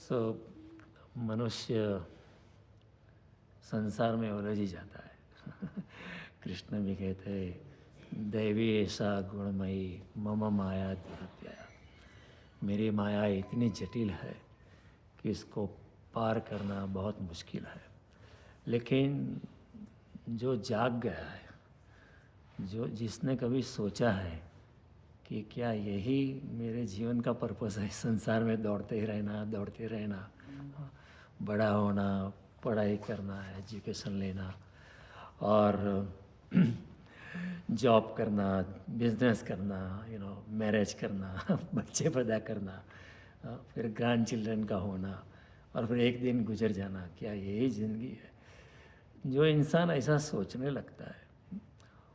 सो मनुष्य संसार में उलझ ही जाता है। कृष्ण भी कहते हैं दैवी ऐसा गुणमयी मम माया दुरत्या। मेरी माया इतनी जटिल है कि इसको पार करना बहुत मुश्किल है। लेकिन जो जाग गया है, जो जिसने कभी सोचा है कि क्या यही मेरे जीवन का पर्पस है, संसार में दौड़ते रहना, बड़ा होना, पढ़ाई करना, एजुकेशन लेना और जॉब करना, बिजनेस करना, मैरिज करना, बच्चे पैदा करना, फिर ग्रैंड चिल्ड्रन का होना और फिर एक दिन गुजर जाना, क्या यही ज़िंदगी है? जो इंसान ऐसा सोचने लगता है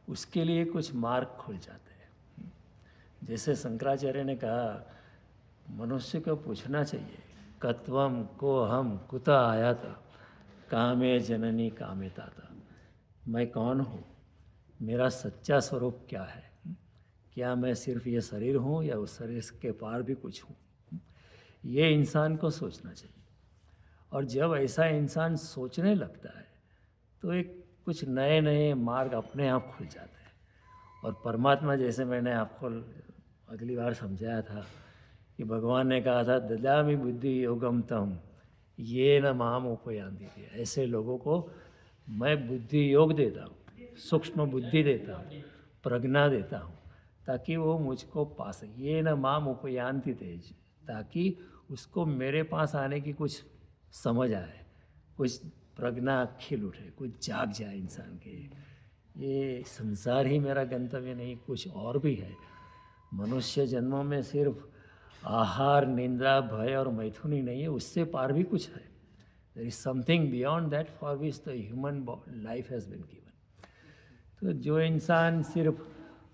उसके लिए कुछ मार्ग खुल जाते हैं। जैसे शंकराचार्य ने कहा, मनुष्य को पूछना चाहिए कत्वम को हम कुतः आया था, कामे जननी कामे ताता। मैं कौन हूँ, मेरा सच्चा स्वरूप क्या है, क्या मैं सिर्फ ये शरीर हूँ या उस शरीर के पार भी कुछ हूँ? ये इंसान को सोचना चाहिए। और जब ऐसा इंसान सोचने लगता है तो एक कुछ नए नए मार्ग अपने आप खुल जाते हैं। और परमात्मा, जैसे मैंने आपको अगली बार समझाया था कि भगवान ने कहा था ददामि बुद्धि योगम तम ये न माम उपयांति। ऐसे लोगों को मैं बुद्धि योग देता हूँ, सूक्ष्म बुद्धि देता हूँ, प्रज्ञा देता हूँ, ताकि वो मुझको पा सके। ये न माम उपयांति तेज, ताकि उसको मेरे पास आने की कुछ समझ आए, कुछ प्रज्ञा खिल उठे, कुछ जाग जाए इंसान के। ये संसार ही मेरा गंतव्य नहीं, कुछ और भी है। मनुष्य जन्मों में सिर्फ आहार, निंद्रा, भय और मैथुनी नहीं है, उससे पार भी कुछ है। There is something beyond that for which the human life has been given. तो जो इंसान सिर्फ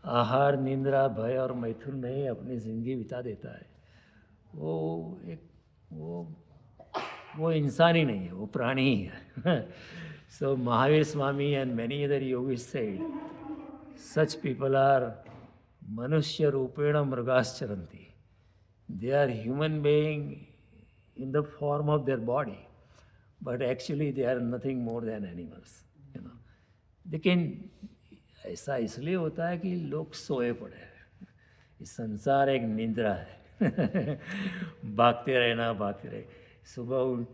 आहार, निंद्रा, भय और मैथुन में ही अपनी ज़िंदगी बिता देता है, वो इंसान ही नहीं है, वो प्राणी ही है। So Mahavir Swami and many other yogis said such people are मनुष्य रूपेण मृगाश्चरन्ति। They are human being in the form of their body, but actually they are nothing more than animals, you know. लेकिन ऐसा इसलिए होता है कि लोग सोए पड़े हैं। इस संसार एक निंद्रा है। भागते रहे। सुबह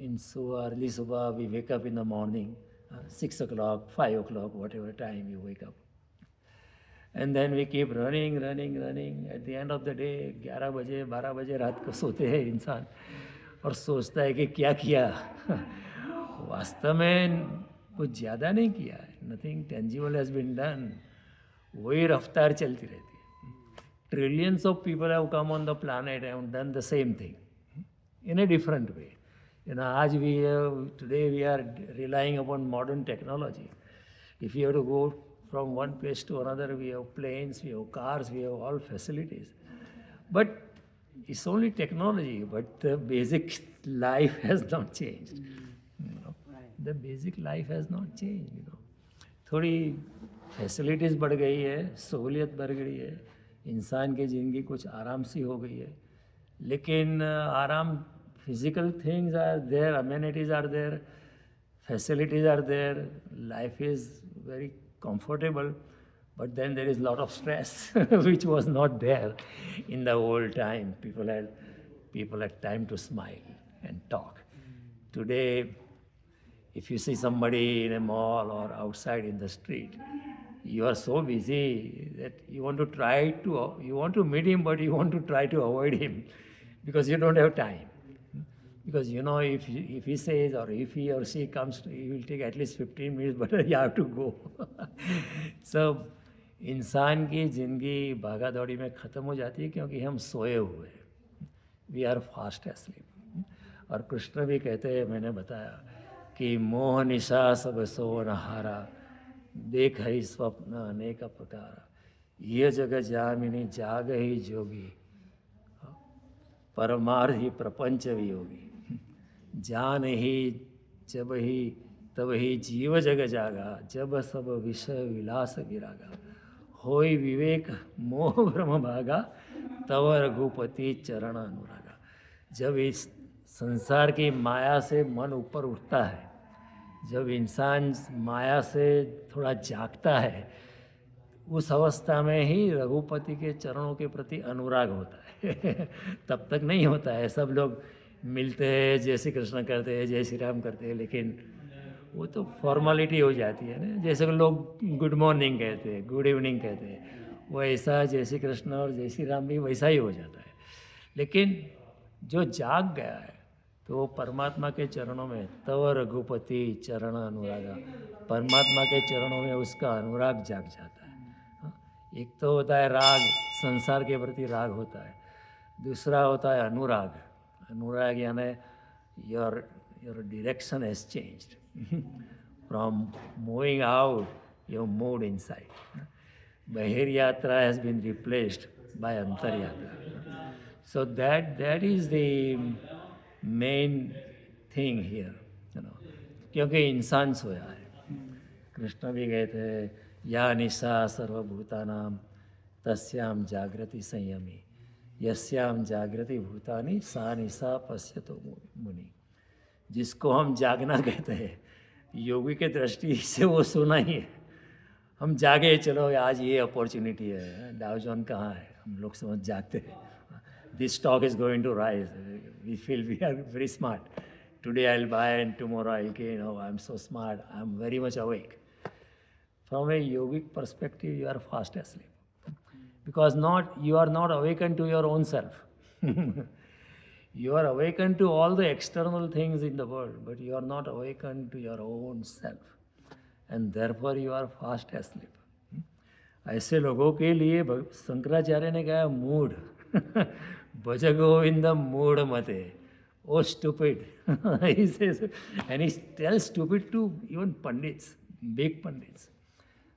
इन सुबह अर्ली सुबह we wake up in the morning 6 o'clock, 5 o'clock, whatever time you wake up. And then we keep running. At the end of the day 11 बजे 12 बजे रात को सोते हैं इंसान और सोचता है कि क्या किया। वास्तव में कुछ ज़्यादा नहीं किया है, nothing tangible has been done. वही रफ्तार चलती रहती है। Trillions of people have come on the planet and done the same thing in a different way. आज भी today we are relying upon modern technology. If you have to go from one place to another, we have planes, we have cars, we have all facilities. But it's only technology, but the basic life has not changed. The basic life has not changed. थोड़ी facilities बढ़ गई है, सहूलियत बढ़ गई है, इंसान की ज़िंदगी कुछ आराम सी हो गई है। लेकिन आराम, physical things are there, amenities are there, facilities are there, life is very comfortable, but then there is a lot of stress which was not there in the old time. People had time to smile and talk. Today, if you see somebody in a mall or outside in the street, you are so busy that you want to meet him, but you want to try to avoid him because you don't have time. Because if he says or if he or she comes, he will take at least 15 minutes, but you have to go. So इंसान की ज़िंदगी भागा दौड़ी में ख़त्म हो जाती है क्योंकि हम सोए हुए हैं. We are fast asleep. और कृष्ण भी कहते हैं, मैंने बताया कि मोह निशा सब सो नहारा, देख ही स्वप्न अनेक प्रकार, ये जग जामिनी जाग ही जोगी, परमार्थी प्रपंच वियोगी. जान ही जब ही तब ही जीव जग जागा, जब सब विषय विलास विरागा, होई विवेक मोह भ्रम भागा, तव रघुपति चरण अनुरागा. जब इस संसार की माया से मन ऊपर उठता है, जब इंसान माया से थोड़ा जागता है, उस अवस्था में ही रघुपति के चरणों के प्रति अनुराग होता है। तब तक नहीं होता है। सब लोग मिलते हैं, जय श्री कृष्ण करते हैं, जय श्री राम करते हैं, लेकिन वो तो फॉर्मेलिटी हो जाती है ना। जैसे कि लोग गुड मॉर्निंग कहते हैं, गुड इवनिंग कहते हैं, वो ऐसा जय श्री कृष्ण और जय श्री राम भी वैसा ही हो जाता है। लेकिन जो जाग गया है तो वो परमात्मा के चरणों में, तव रघुपति चरण अनुरागा, परमात्मा के चरणों में उसका अनुराग जाग जाता है। हाँ, एक तो होता है राग, संसार के प्रति राग होता है, दूसरा होता है अनुराग। अनुराग यानी your direction has changed. From moving out, you moved inside. Bahir Yatra has been replaced by Antar Yatra. So that is the main thing here. क्योंकि इंसान सोया है। कृष्ण भी गए थे, या निशा सर्वभूतानां तस्याम जागृति संयमी, यस्याम जागृति भूतानि सा निशा पश्यतो मुनि। जिसको हम जागना कहते हैं, योगी के दृष्टि से वो सोना ही है। हम जागे, चलो आज ये अपॉर्चुनिटी है, डाउ जोन कहाँ है, हम लोग समझ जागते हैं। This stock is going to rise, we feel we are very smart, today I will buy and tomorrow I will gain, I am so smart, I am very much awake. From a yogic perspective, you are fast asleep, because you are not awakened to your own self. You are awakened to all the external things in the world, but you are not awakened to your own self, and therefore you are fast asleep. ऐसे लोगों के लिए शंकराचार्य ने कहा mood, भज Govind mood मते, oh stupid. He says, and he tells stupid to even pandits, big pandits,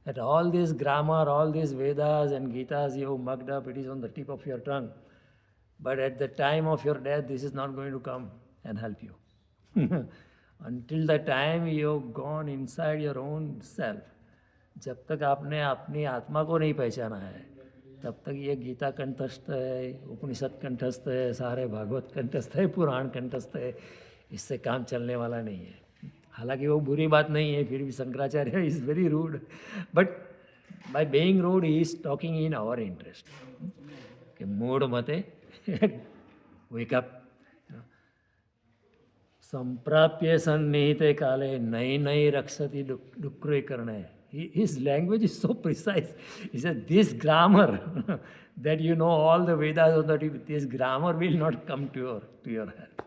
that all this grammar, all these Vedas and Gitas you mugged up, it is on the tip of your tongue. But at the time of your death, this is not going to come and help you. Until the time you've gone inside your own self, जब तक आपने अपनी आत्मा को नहीं पहचाना है, तब तक ये गीता कंठस्थ है, उपनिषद कंठस्थ है, सारे भागवत कंठस्थ है, पुराण कंठस्थ है, इससे काम चलने वाला नहीं है। हालांकि वो बुरी बात नहीं है, फिर भी Shankaracharya is very rude, but by being rude he is talking in our interest कि मूड मते wake up. संप्राप्य सन्निहिते काले नई नई रक्षति डुक्रे करणे. His language is so precise. He said, this grammar that you know all the Vedas or that this grammar will not come to your help.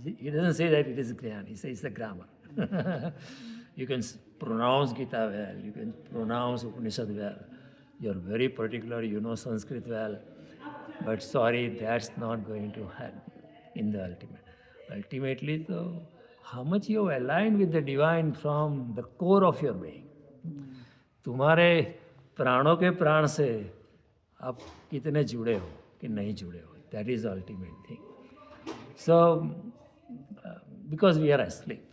He doesn't say that it is Gyan. He says it's a grammar. You can pronounce Gita well. You can pronounce Upanishad well. You're very particular. You know Sanskrit well. But sorry, that's not going to help in the ultimate. Ultimately, though, how much you aligned with the divine from the core of your being. तुम्हारे प्राणों के प्राण से आप कितने जुड़े हो कि नहीं जुड़े हो. That is the ultimate thing. So, because we are asleep.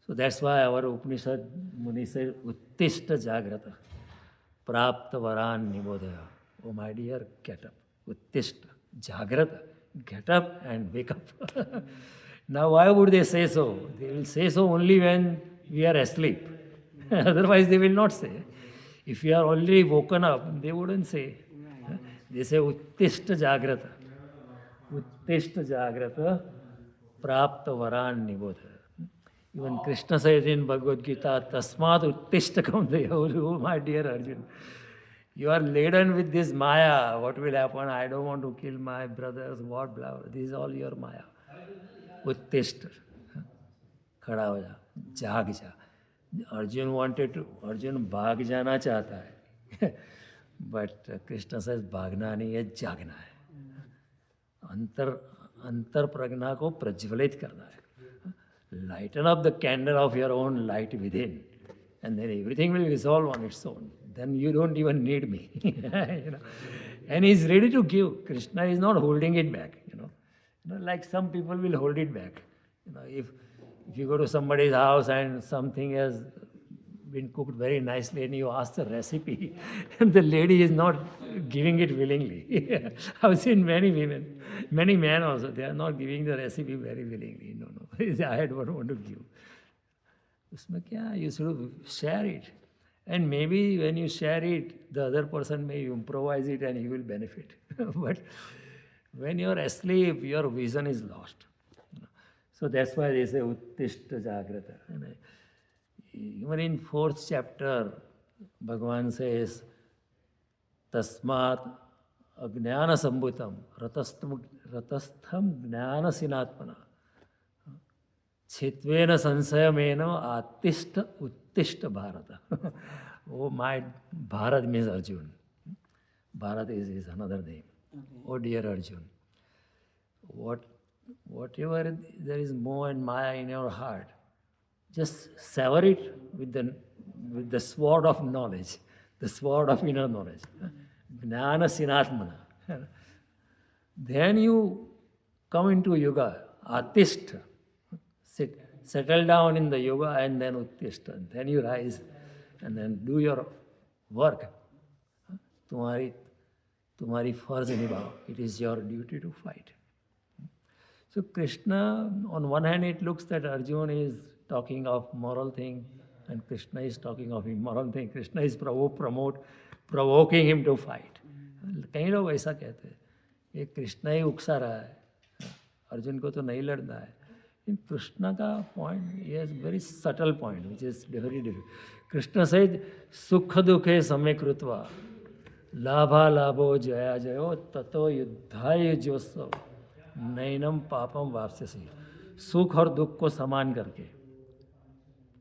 So that's why our Upanishad Muni says, Uttishta Jagrata, Prapta Varan Nibodhaya. Oh my dear, get up. Uttishta Jagrata, get up and wake up. Now why would they say so? They will say so only when we are asleep. Otherwise they will not say. If we are already woken up, they wouldn't say. They say Uttishta Jagrata. Uttishta Jagrata, Prapta Varan Nibodhaya. Even Krishna says in Bhagavad Gita, Tasmat Uttishta Kaunteya. Oh my dear Arjuna, you are laden with this Maya. What will happen? I don't want to kill my brothers. What blah blah. This is all your Maya. Uttishta. खड़ा हो जा, जाग जा. Arjun भाग जाना चाहता है. But Krishna says भागना नहीं है, जागना है. अंतर प्रज्ञा को प्रज्वलित करना है. Lighten up the candle of your own light within, and then everything will resolve on its own. Then you don't even need me. And he's ready to give. Krishna is not holding it back. Like some people will hold it back. If you go to somebody's house and something has been cooked very nicely and you ask the recipe and the lady is not giving it willingly. I've seen many women, many men also, they are not giving the recipe very willingly. No, no, I don't want to give. उसमें क्या, you should share it. And maybe when you share it, the other person may improvise it and he will benefit. But when you are asleep, your vision is lost. So that's why they say Uttishta Jagrata. Even in 4th chapter, Bhagavan says, Tasmat Ajnana Sambhutam Ratastham Jnana Sinatmana Chitvena Sansayamena Atishta Uttishta Bharata. Oh, my Bharat means Arjun. Bharat is another name. Okay. Oh, dear Arjun. Whatever there is more and Maya in your heart, just sever it with the sword of knowledge, the sword of inner knowledge. Jnana Sinatmana. Then you come into yoga, Atishta. Settle down in the yoga and then Uttishta. Then you rise and then do your work. तुम्हारी फर्ज निभाओ. It is your duty to fight. So Krishna, on one hand it looks that Arjuna is talking of moral thing and Krishna is talking of immoral thing. Krishna is provoking him to fight. कई लोग ऐसा कहते हैं, ये कृष्णा ही उकसा रहा है, अर्जुन को तो नहीं लड़ना है. In Krishna ka point, he has very subtle point, which is very different. Krishna said, Sukha dukhe same krutva, labha labho jaya jayo, tato yuddhaya joso, nainam papam vapsyasi. सुख और दुख को समान करके,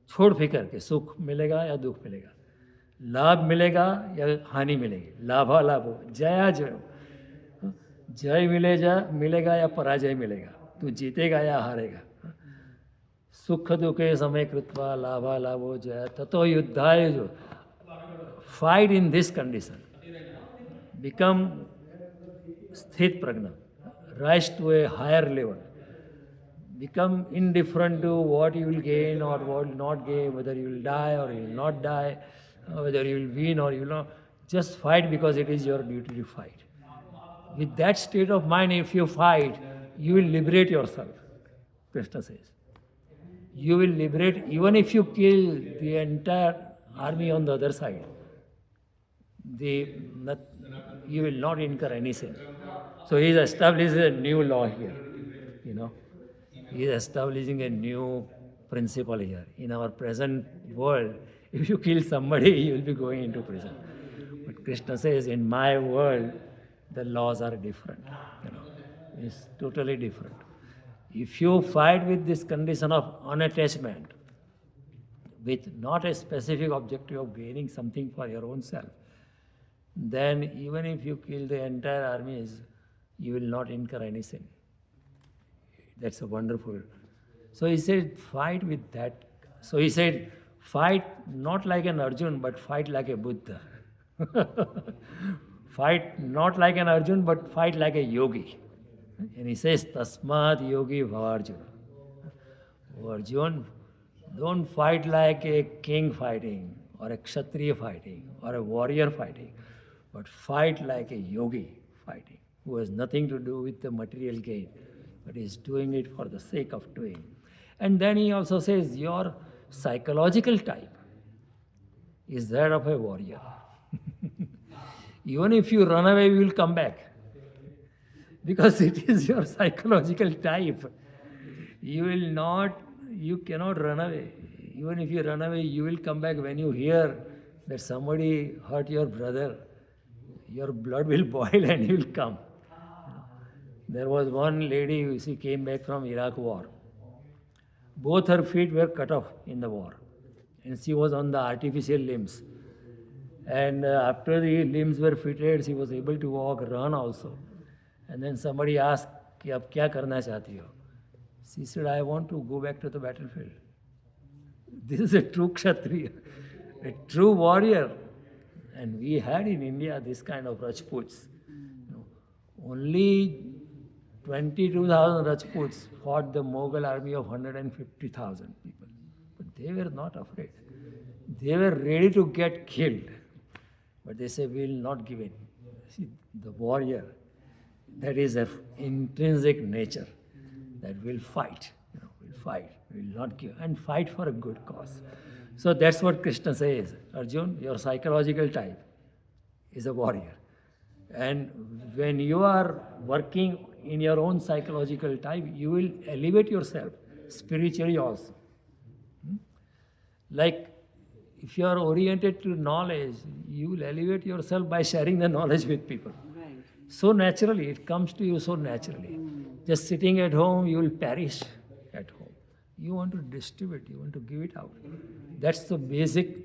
छोड़ फिर करके, सुख मिलेगा या दुख मिलेगा, लाभ मिलेगा या हानि मिलेगी, लाभा लाभो जया जयो, जय मिलेगा या पराजय मिलेगा, तू जीतेगा या हारेगा. सुख दुखे समय कृत्वा लाभा लाभो जय ततो युद्धाय जो. Fight in this condition, become sthit prajna, rise to a higher level, become indifferent to what you will gain or what will not gain, whether you will die or you will not die, whether you will win or you will not. Just fight because it is your duty to fight. With that state of mind, if you fight, you will liberate yourself, Krishna says. You will liberate, even if you kill the entire army on the other side, you will not incur any sin. So he is establishing a new law here, He is establishing a new principle here. In our present world, if you kill somebody, you will be going into prison. But Krishna says, in my world, the laws are different. It's totally different. If you fight with this condition of unattachment, with not a specific objective of gaining something for your own self, then even if you kill the entire armies, you will not incur any sin. That's a wonderful. So he said, fight with that. So he said, fight not like an Arjun, but fight like a Buddha. Fight not like an Arjun, but fight like a yogi. And he says, Tasmat yogi bhavarjuna. Arjun, don't fight like a king fighting, or a kshatriya fighting, or a warrior fighting, but fight like a yogi fighting, who has nothing to do with the material gain, but is doing it for the sake of doing. And then he also says, your psychological type is that of a warrior. Even if you run away, you will come back. Because it is your psychological type. You cannot run away. Even if you run away, you will come back. When you hear that somebody hurt your brother, your blood will boil and you will come. There was one lady, she came back from Iraq war. Both her feet were cut off in the war. And she was on the artificial limbs. And after the limbs were fitted, she was able to walk, run also. And then somebody asked, कि अब क्या करना चाहती हो? She said, I want to go back to the battlefield. This is a true Kshatriya, a true warrior. And we had in India this kind of Rajputs. Only 22,000 Rajputs fought the Mughal army of 150,000 people. But they were not afraid. they were ready to get killed. But they say, we will not give in. See, the warrior, that is an intrinsic nature that will fight, will fight, will not give, and fight for a good cause. So that's what Krishna says. Arjun, your psychological type is a warrior. And when you are working in your own psychological type, you will elevate yourself spiritually also. Like if you are oriented to knowledge, you will elevate yourself by sharing the knowledge with people. Right. So naturally, it comes to you so naturally. Just sitting at home, you will perish at home. You want to distribute, you want to give it out. That's the basic,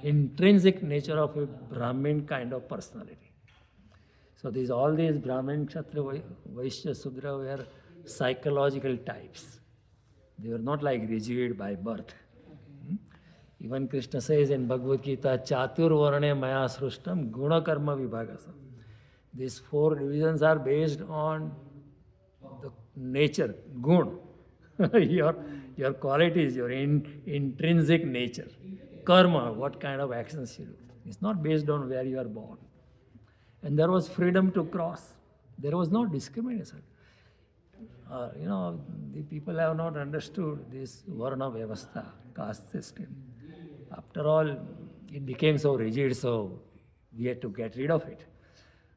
intrinsic nature of a Brahmin kind of personality. So all these Brahmin, Kshatriya, Vaishya, Sudra were psychological types. They were not like rigid by birth. Even Krishna says in Bhagavad Gita, Chatur Varane Maya Srushtam Guna Karma Vibhagasam. These 4 divisions are based on the nature, gun, your qualities, your intrinsic nature. Karma, what kind of actions you do. It's not based on where you are born. And there was freedom to cross. There was no discrimination. The people have not understood this Varna Vyavastha, caste system. After all, it became so rigid, so we had to get rid of it.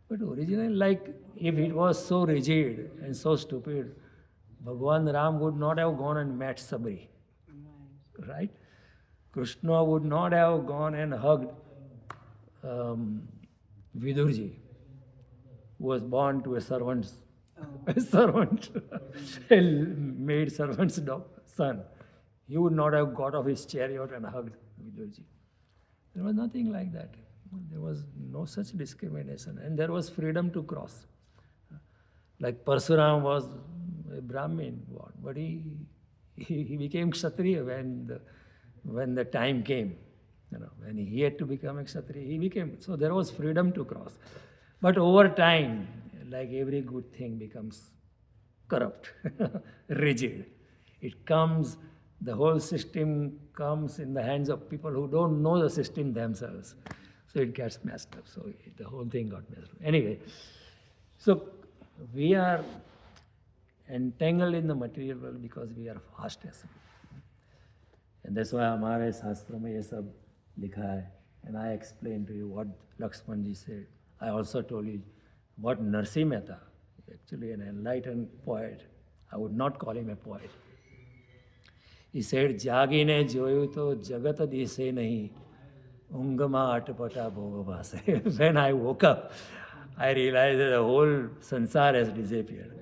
But originally, like, if it was so rigid and so stupid, Bhagwan Ram would not have gone and met Sabri. Right? Krishna would not have gone and hugged Vidurji, who was born to a servant, a maid servant's son. He would not have got off his chariot and hugged Vidurji. There was nothing like that. There was no such discrimination, and there was freedom to cross. Like Parsuram was a Brahmin, but he became Kshatriya when the time came. When he had to become a Kshatriya, he became. So there was freedom to cross. But over time, like every good thing becomes corrupt, rigid. The whole system comes in the hands of people who don't know the system themselves. So it gets messed up. So the whole thing got messed up. Anyway, so we are entangled in the material world because we are fast asleep. And that's why हमारे शास्त्रों में ये सब लिखा है. And I explained to you what Lakshman ji said. I also told you what Narsi Mehta, actually an enlightened poet. I would not call him a poet. He said, જાગીને જોયું તો જગત દિશે નહીં, ઊંઘમાં અટપટા ભોગ ભાસે. When I woke up, I realized that the whole sansar has disappeared.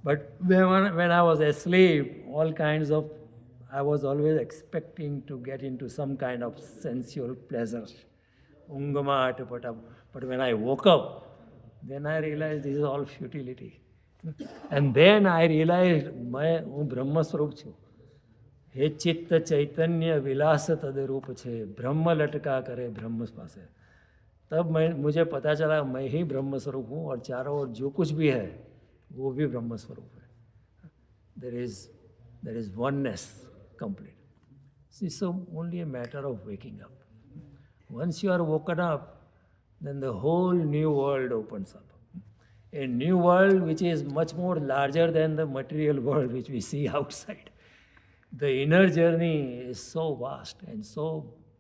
But when I was asleep, I was always expecting to get into some kind of sensual pleasure. Ungama atapata. But when I woke up, then I realized this is all futility. And then I realized, હું બ્રહ્મ સ્વરૂપ છું. હે ચિત્ત ચૈતન્ય વિલાસ તદરૂપ છે, ब्रह्म लटका करे ब्रह्म पासे. तब मुझे पता चला मैं ही ब्रह्म स्वरूप हूँ और चारों ओर जो कुछ भी है वो भी ब्रह्म स्वरूप है. There is oneness complete. It's only a matter of waking up. Once you are woken up, then the whole new world opens up. A new world which is much more larger than the material world which we see outside. The inner journey is so vast and so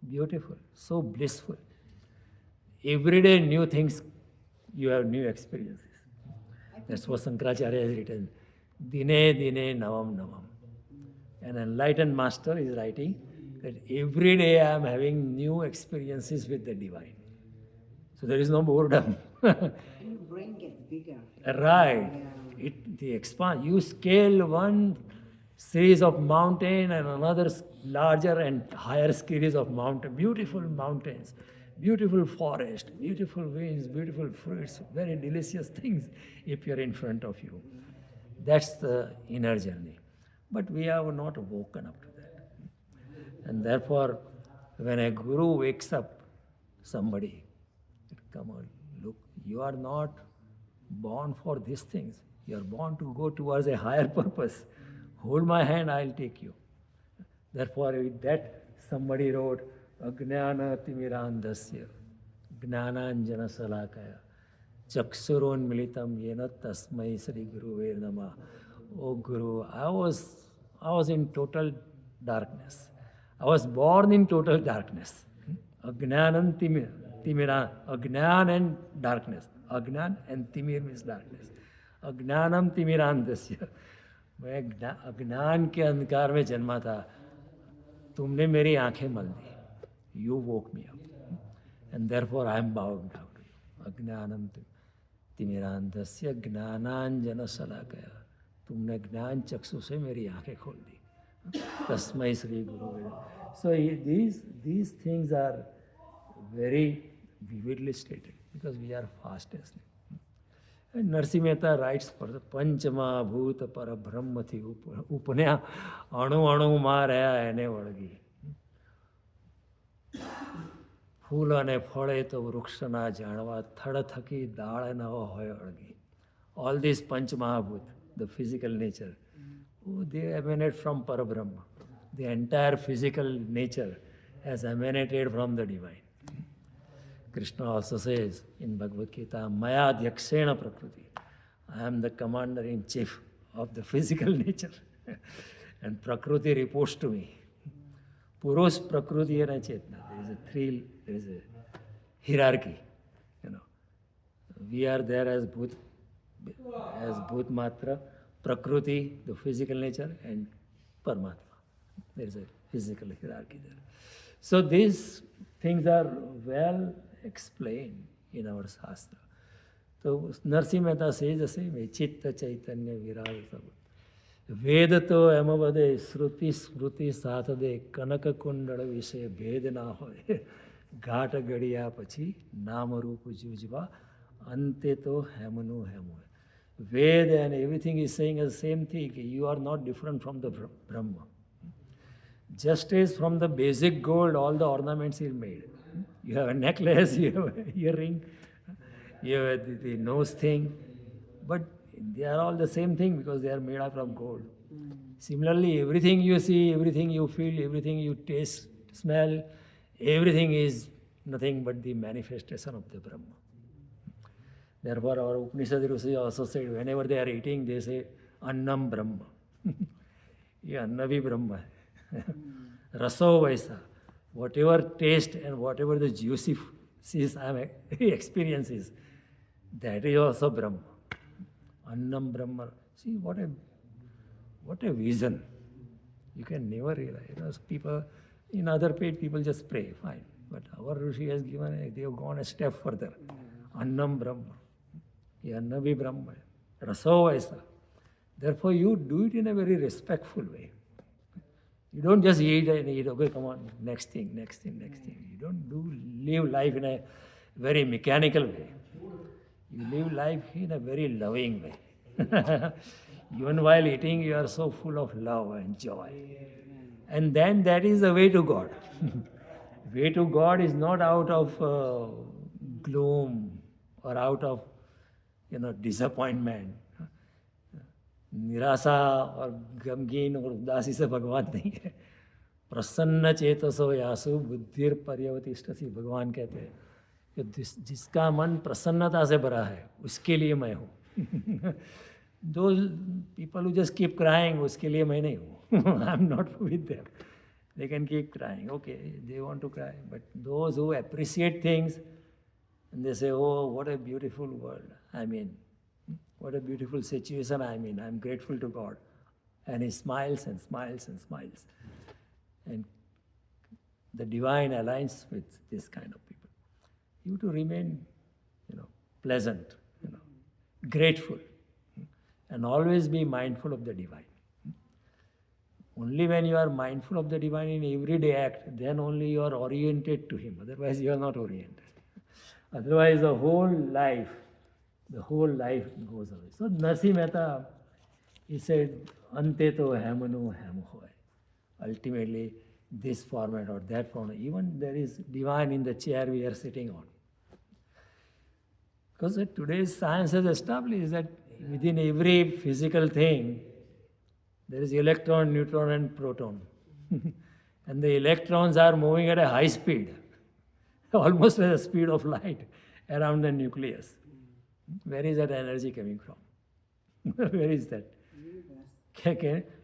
beautiful, so blissful. Every day new things, you have new experiences. That's what Shankaracharya has written. Dine dine navam navam. An enlightened master is writing that every day I am having new experiences with the divine. So there is no boredom. Your brain gets bigger. Right. You scale one series of mountain and another larger and higher series of beautiful mountains, beautiful forest, beautiful winds, beautiful fruits, very delicious things appear in front of you. That's the inner journey. But we have not woken up to that. And therefore, when a guru wakes up somebody, come on, look, you are not born for these things. You are born to go towards a higher purpose. Hold my hand, I'll take you. Therefore, with that Somebody wrote, Ajnana timirandhasya jnananjana salakaya chaksuronmilitam yena tasmai Sri Guruve Namah. Oh Guru, I was in total darkness. I was born in total darkness. Ajnanam timira, Ajnan and darkness. Ajnan and timir means darkness. Ajnanam timirandhasya. मैं अज्ञान के अंधकार में जन्मा था, तुमने मेरी आंखें मल दी. You woke me up and therefore I am bound down to you. अज्ञानम तिमिरांधस्य ज्ञानांजन शलाकया. तुमने ज्ञान चक्षु से मेरी आंखें खोल दी. तस्मै श्री गुरु. सो these things are very vividly stated because we are fast asleep. And Narsi Mehta writes for the Panchama Bhut Para Brahma thi Upanya Anu Anu Ma Raya Ene Vadgi. ફૂલ અને ફળે તો વૃક્ષના જાણવા થડ થકી દાળ ન હોય અળગી. All these Panch Mahabhut, the physical nature, they emanate from Parabrahma. The entire physical nature has emanated from the divine. Krishna also says in Bhagavad Gita, Maya Dhyakshena Prakriti. I am the commander-in-chief of the physical nature. And Prakriti reports to me. Purush, Prakriti and Chetna. There is a hierarchy. We are there as Bhut Matra, Prakriti, the physical nature, and Paramatma. There is a physical hierarchy there. So these things are well explained in our Shastra. So Narsi Mehta says the same, Chitta Chaitanya Virata. વેદ તો એમાં બધે શ્રુતિ સ્મૃતિ સાથદે કનક કુંડળ વિશે ભેદ ના હોય. ઘાટ ગળ્યા પછી નામરૂપ જુજવા અંતે તો હેમનું હેમ હોય. Ved and everything is saying the same thing. You are not different from the Brahma. Just as from the basic gold, all the ornaments are made. You have a necklace, you have an earring, you have the nose thing, but they are all the same thing because they are made up of gold. Similarly, everything you see, everything you feel, everything you taste, smell, everything is nothing but the manifestation of the Brahma. Therefore, our Upanishad Rishi also said, whenever they are eating, they say, Annam Brahma. Ye Anna bhi Brahma hai. Raso Vaisa. Whatever taste and whatever the juicy experience is, that is also Brahma. Annam Brahma. See, what a vision. You can never realize. People, in other faith, people just pray, fine. But our Rishi has given, they have gone a step further. Annam Brahma. Ye Anna bhi Brahma. Raso Vaisa. Therefore, you do it in a very respectful way. You don't just eat and eat, okay, come on, next thing. You don't live life in a very mechanical way. You live life in a very loving way. Even while eating, you are so full of love and joy. And then that is the way to God. Way to God is not out of gloom or out of disappointment. निराशा और गमगीन और उदासी से भगवान नहीं है. प्रसन्न चेतसो यासु बुद्धिर पर्यवतिष्ठसि. भगवान कहते हैं कि जिसका मन प्रसन्नता से भरा है उसके लिए मैं हूँ. Those people who just keep crying, उसके लिए मैं नहीं हूँ. I am not with them. They can keep crying. Okay, they want to cry. But those who appreciate things and they say, oh, what a beautiful world. I mean, what a beautiful situation I'm in. I'm grateful to God. And he smiles and smiles and smiles. And the divine aligns with this kind of people. You to remain, pleasant, grateful, and always be mindful of the divine. Only when you are mindful of the divine in everyday act, then only you are oriented to him. Otherwise, you are not oriented. Otherwise, the whole life goes away. So Narsi Mehta, he said, Ante to hemanu hem hoy. Ultimately, this format or that format, even there is divine in the chair we are sitting on. Because today's science has established that within every physical thing, there is electron, neutron and proton. and the electrons are moving at a high speed, almost at the speed of light around the nucleus. Where is that energy coming from? Where is that?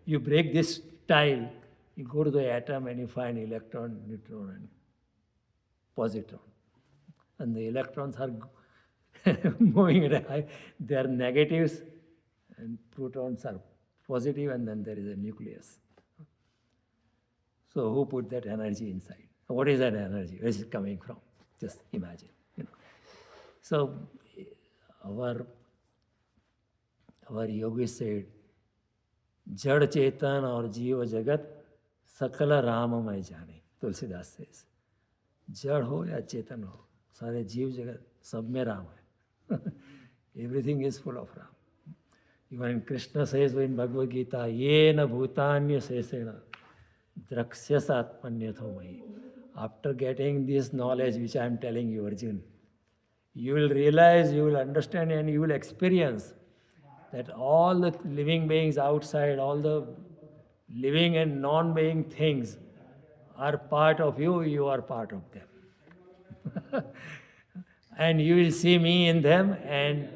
You break this tile, you go to the atom and you find electron, neutron, and positron. And the electrons are moving at a high, they are negatives, and protons are positive, and then there is a nucleus. So who put that energy inside? What is that energy? Where is it coming from? Just imagine. So our yogi said, जड़ चेतन और जीव जगत सकल राममय जाने. Tulsidas says, जड़ हो या चेतन हो, सारे जीव जगत सब में राम है. Everything is full of Ram. Even Krishna says in Bhagavad Gita, येन भूतान्य शेषेण द्रक्ष्यस आत्मन्यथो मयि. After getting this knowledge which I am telling you, Arjun, you will realize, you will understand, and you will experience that all the living beings outside, all the living and non-being things are part of you, you are part of them. And you will see me in them and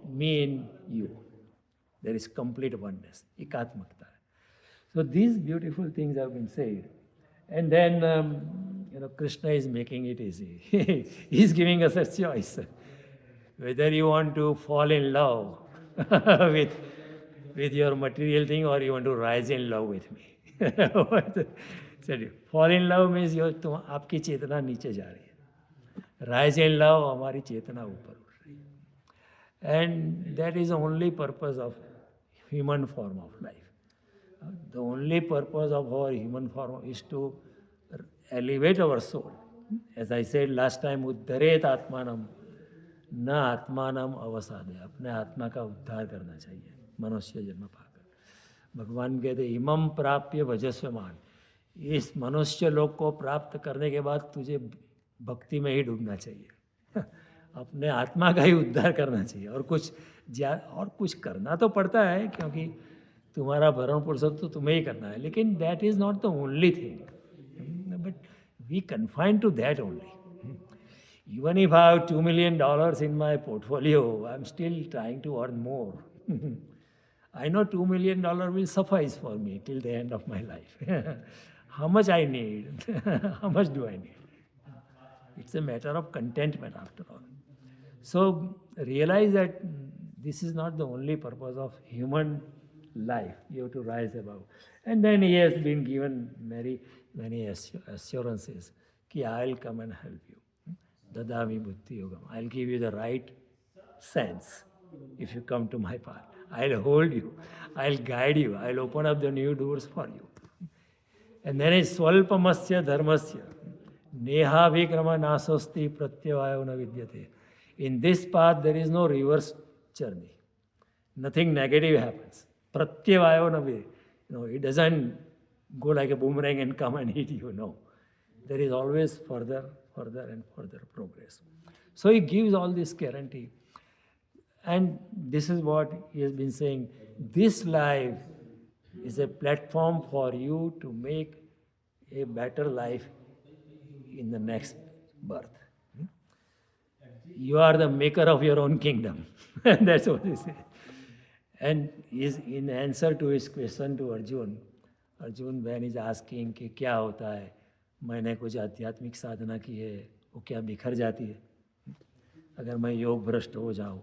me in you. There is complete oneness, ekatmakta. So these beautiful things have been said. And then, Krishna is making it easy. He is giving us a choice. Whether you want to fall in love with your material thing or you want to rise in love with me. Fall in love means आपकी चेतना नीचे जा रही है. Rise in love, हमारी चेतना ऊपर उठ रही है. And that is the only purpose of human form of life. The only purpose of our human form is to elevate our soul. As I said last time, उद्धरेत आत्मानम न आत्मानम अवसादे. अपने आत्मा का उद्धार करना चाहिए मनुष्य जन्म पाकर. भगवान कहते इमम प्राप्य भजस्वमान. इस मनुष्य लोक को प्राप्त करने के बाद तुझे भक्ति में ही डूबना चाहिए. अपने आत्मा का ही उद्धार करना चाहिए. और कुछ करना तो पड़ता है, क्योंकि तुम्हारा भरण पोषण तो तुम्हें ही करना है. लेकिन that is not the only thing. But we confine to that only. Even if I have $2 million in my portfolio, I'm still trying to earn more. I know $2 million will suffice for me till the end of my life. How much I need? How much do I need? It's a matter of contentment after all. So realize that this is not the only purpose of human life. You have to rise above. And then he has been given many assurances that I'll come and help you. Dadami Buddhi Yogam. I'll give you the right sense if you come to my path. I'll hold you. I'll guide you. I'll open up the new doors for you. And then is Swalpamasya Dharmasya. Neha Vikrama Nasasti Pratyavayo Na Vidyate. In this path, there is no reverse journey. Nothing negative happens. Pratyavayo Na Vidyate. It doesn't go like a boomerang and come and hit you. No. There is always further and further progress. So he gives all this guarantee. And this is what he has been saying. This life is a platform for you to make a better life in the next birth. You are the maker of your own kingdom. That's what he said. And in answer to his question to Arjun, when he's asking कि क्या होता है, मैंने कुछ आध्यात्मिक साधना की है, वो क्या बिखर जाती है? अगर मैं योग भ्रष्ट हो जाऊँ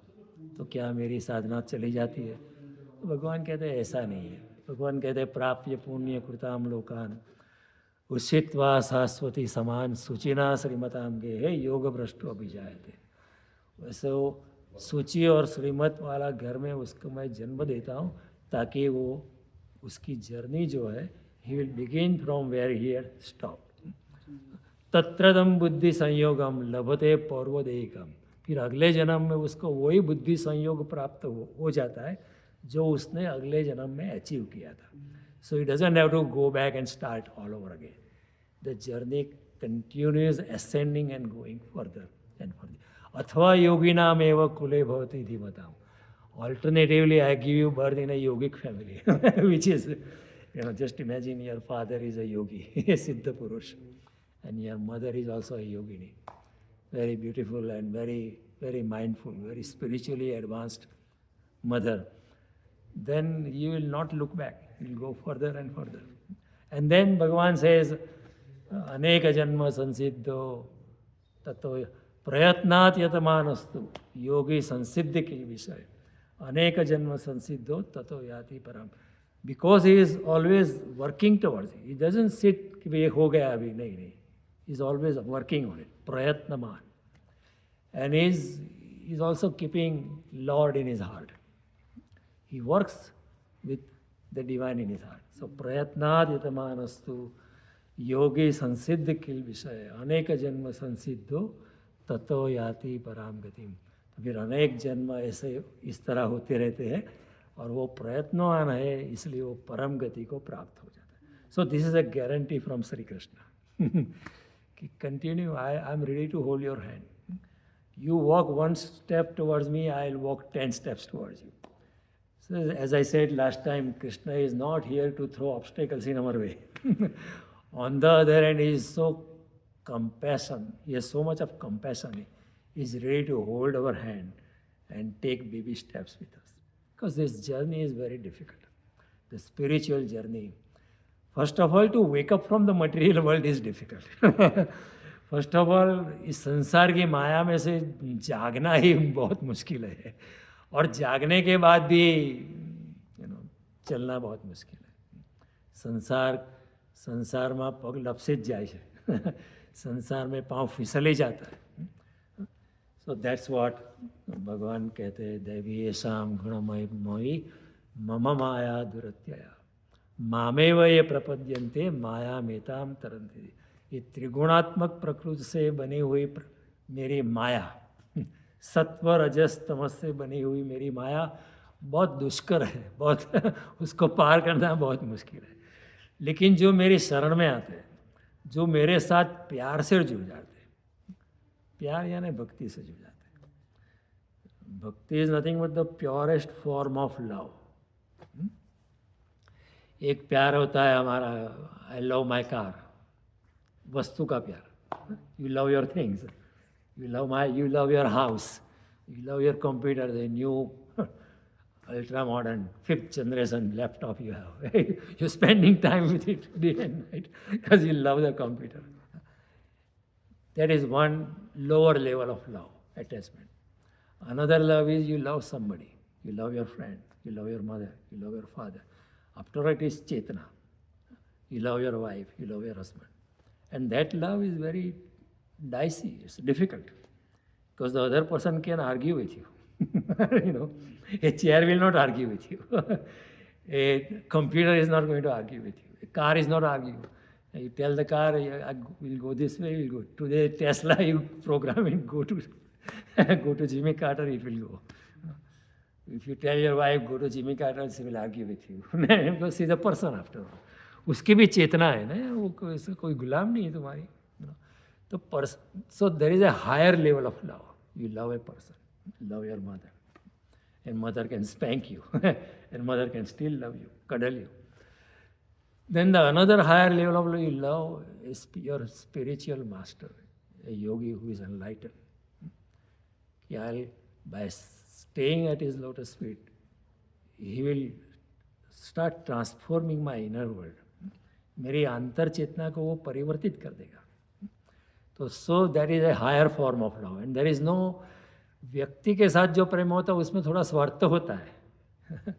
तो क्या मेरी साधना चली जाती है? तो भगवान कहते हैं ऐसा नहीं है. भगवान कहते हैं प्राप्य पुण्य कृताम लोकान उषित्वा शाश्वती समान सुचिना श्रीमताम गे है योग भ्रष्टो अभिजायते. वैसे वो सूची और श्रीमत वाला घर में उसको मैं जन्म देता हूँ ताकि वो उसकी जर्नी जो है he will begin from where he had stopped. तत्रदम बुद्धि संयोगम लभते पौर्वदेयिकम. फिर अगले जन्म में उसको वही बुद्धि संयोग प्राप्त हो जाता है जो उसने अगले जन्म में अचीव किया था. So it doesn't have to go back and start all over again. The journey continues ascending and going further and further. अथवा योगिनाम एव कुले भवति धीमताम. Alternatively, I give you birth in a yogic family, which is Just imagine your father is a yogi, a Siddha Purush, and your mother is also a yogini. Very beautiful and very, very mindful, very spiritually advanced mother. Then you will not look back. You will go further and further. And then Bhagavan says, Aneka janma sansiddho tato prayatnat yatamanastu yogi sansiddhi kil vishay. Aneka janma sansiddho tato yati param. Because he is always working towards it. He doesn't sit, कि ये हो गया अभी, नहीं. He is always working on it. Prayatnaman. And he is also keeping Lord in his heart. He works with the divine in his heart. So prayatnad yatamanastu yogi sansiddhi kil vishay aneka janma sansiddho tato yati param gatim. तो फिर अनेक जन्म ऐसे इस तरह होते रहते हैं और वो प्रयत्नवान है, इसलिए वो परम गति को प्राप्त हो जाता है. So this is a guarantee from Shri Krishna कि continue, I am ready to hold your hand. You walk one step towards me, I'll walk 10 steps towards you. So as I said last time, Krishna is not here to throw obstacles in our way. On the other hand, he is so compassion. He has so much of compassion. He is ready to hold our hand and take baby steps with us. Because this journey is very difficult. The spiritual journey. First of all, to wake up from the material world is difficult. First of all इस संसार की माया में से जागना ही बहुत मुश्किल है, और जागने के बाद भी चलना बहुत मुश्किल है. संसार में पग लपसे ज जाए છે, संसार में पाँव फिसले जाता है. सो दैट्स व्हाट भगवान कहते हैं, दैवी येषां गुणमय मोहि मम माया दुरत्यया मामेव ये प्रपद्यन्ते माया मेताम तरन्ति. ये त्रिगुणात्मक प्रकृति से बनी हुई मेरी माया, सत्व रजस तमस से बनी हुई मेरी माया बहुत दुष्कर है, बहुत उसको पार करना बहुत मुश्किल है. लेकिन जो मेरी शरण में आते हैं, जो मेरे साथ प्यार से जुड़ जाते हैं, प्यार यानी भक्ति से जुड़ जाते हैं. भक्ति is nothing but the purest form of love. एक प्यार होता है हमारा, आई लव माई कार, वस्तु का प्यार. You love your things, you love your house, you love your computer, the new ultra modern 5th generation laptop you have. You're spending time with it day and night because you love the computer. That is one lower level of love, attachment. Another love is you love somebody. You love your friend, you love your mother, you love your father. After it is Chetana. You love your wife, you love your husband. And that love is very dicey, it's difficult. Because the other person can argue with you. A chair will not argue with you. A computer is not going to argue with you. A car is not arguing. You tell the car, I will go this way, we'll go. Today, Tesla, you program it, go to Jimmy Carter, it will go. If you tell your wife, go to Jimmy Carter, she will argue with you. Because she's a person after all. उसकी भी चेतना है ना, वो कोई गुलाम नहीं है तुम्हारी. तो so there is a higher level of love. You love a person, love your mother. And mother can spank you, and mother can still love you, cuddle you. Then the another higher level of love you love is your spiritual master, a yogi who is enlightened. By staying at his lotus feet, he will start transforming my inner world. मेरी अंतर चेतना को वो परिवर्तित कर देगा. तो so that is a higher form of love, and there is no व्यक्ति के साथ जो प्रेम होता है उसमें थोड़ा स्वार्थ तो होता है.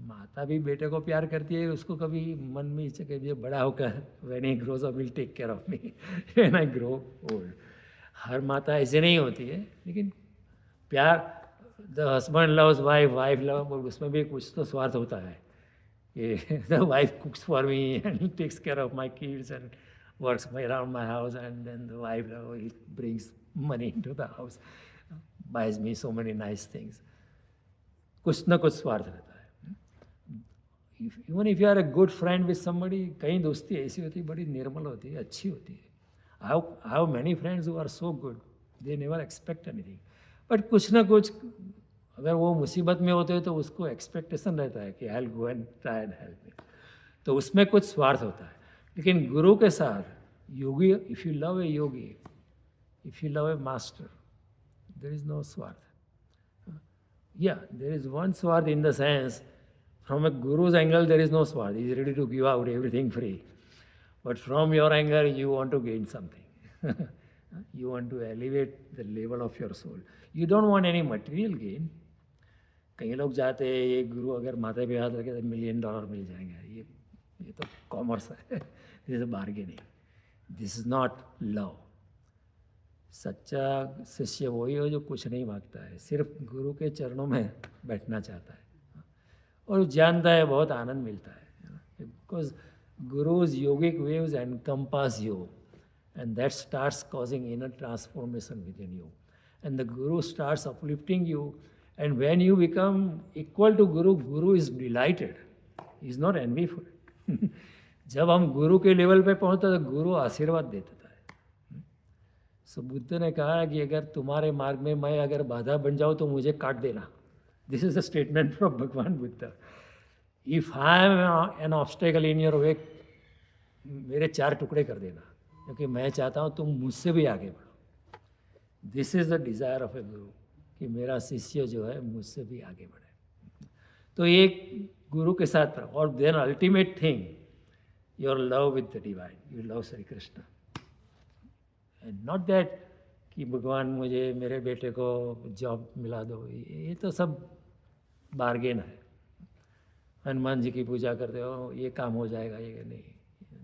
माता भी बेटे को प्यार करती है, उसको कभी मन में इच्छा कि ये बड़ा होकर when he grows up will take care of me when I grow old. हर माता ऐसे नहीं होती है, लेकिन प्यार the husband loves wife, wife love, उसमें भी कुछ तो स्वार्थ होता है. The wife cooks for me and takes care of my kids and works around my house, and then the wife brings money into the house, buys me so many nice things. कुछ ना कुछ स्वार्थ रहता है. Even if you are a good friend with somebody, कई दोस्ती ऐसी होती है, बड़ी निर्मल होती है, अच्छी होती है. I have many friends who are so good, they never expect anything. But कुछ ना कुछ अगर वो मुसीबत में होते हैं तो उसको एक्सपेक्टेशन रहता है कि I will go and try and help me. तो उसमें कुछ स्वार्थ होता है। लेकिन गुरु के साथ योगी, if you love a yogi, if you love a master, there is no swarth. Yeah, there is one Swarth in the sense, from a guru's angle, there is no Swarth. He is ready to give out everything free. But from your angle, you want to gain something. You want to elevate the level of your soul. You don't want any material gain. कई लोग जाते हैं, ये गुरु अगर माथे पे हाथ रखे तो $1 million मिल जाएंगे. ये तो कॉमर्स है. This is a bargaining. This is not love. सच्चा शिष्य वही हो जो कुछ नहीं मांगता है, सिर्फ गुरु के चरणों में बैठना चाहता है और जानता है बहुत आनंद मिलता है. Because guru's yogic waves encompass you and that starts causing inner transformation within you and the guru starts uplifting you and when you become equal to guru, guru is delighted, is not envyful. जब हम गुरु के लेवल पे पहुँचते तो गुरु आशीर्वाद देता है. सो बुद्ध ने कहा कि अगर तुम्हारे मार्ग में मैं अगर बाधा बन जाऊँ तो मुझे काट देना. This is a statement from Bhagwan Buddha. If I am an obstacle in your way, मेरे 4 टुकड़े कर देना, क्योंकि मैं चाहता हूँ तुम मुझसे भी आगे बढ़ो. This is the desire of a guru कि मेरा शिष्य जो है मुझसे भी आगे बढ़े. तो एक गुरु के साथ, और then ultimate thing, your love with the divine, you love Shri Krishna. Not that कि भगवान मुझे मेरे बेटे को जॉब मिला दो, ये तो सब बार्गेन है. हनुमान जी की पूजा करते हो, ये काम हो जाएगा, ये नहीं.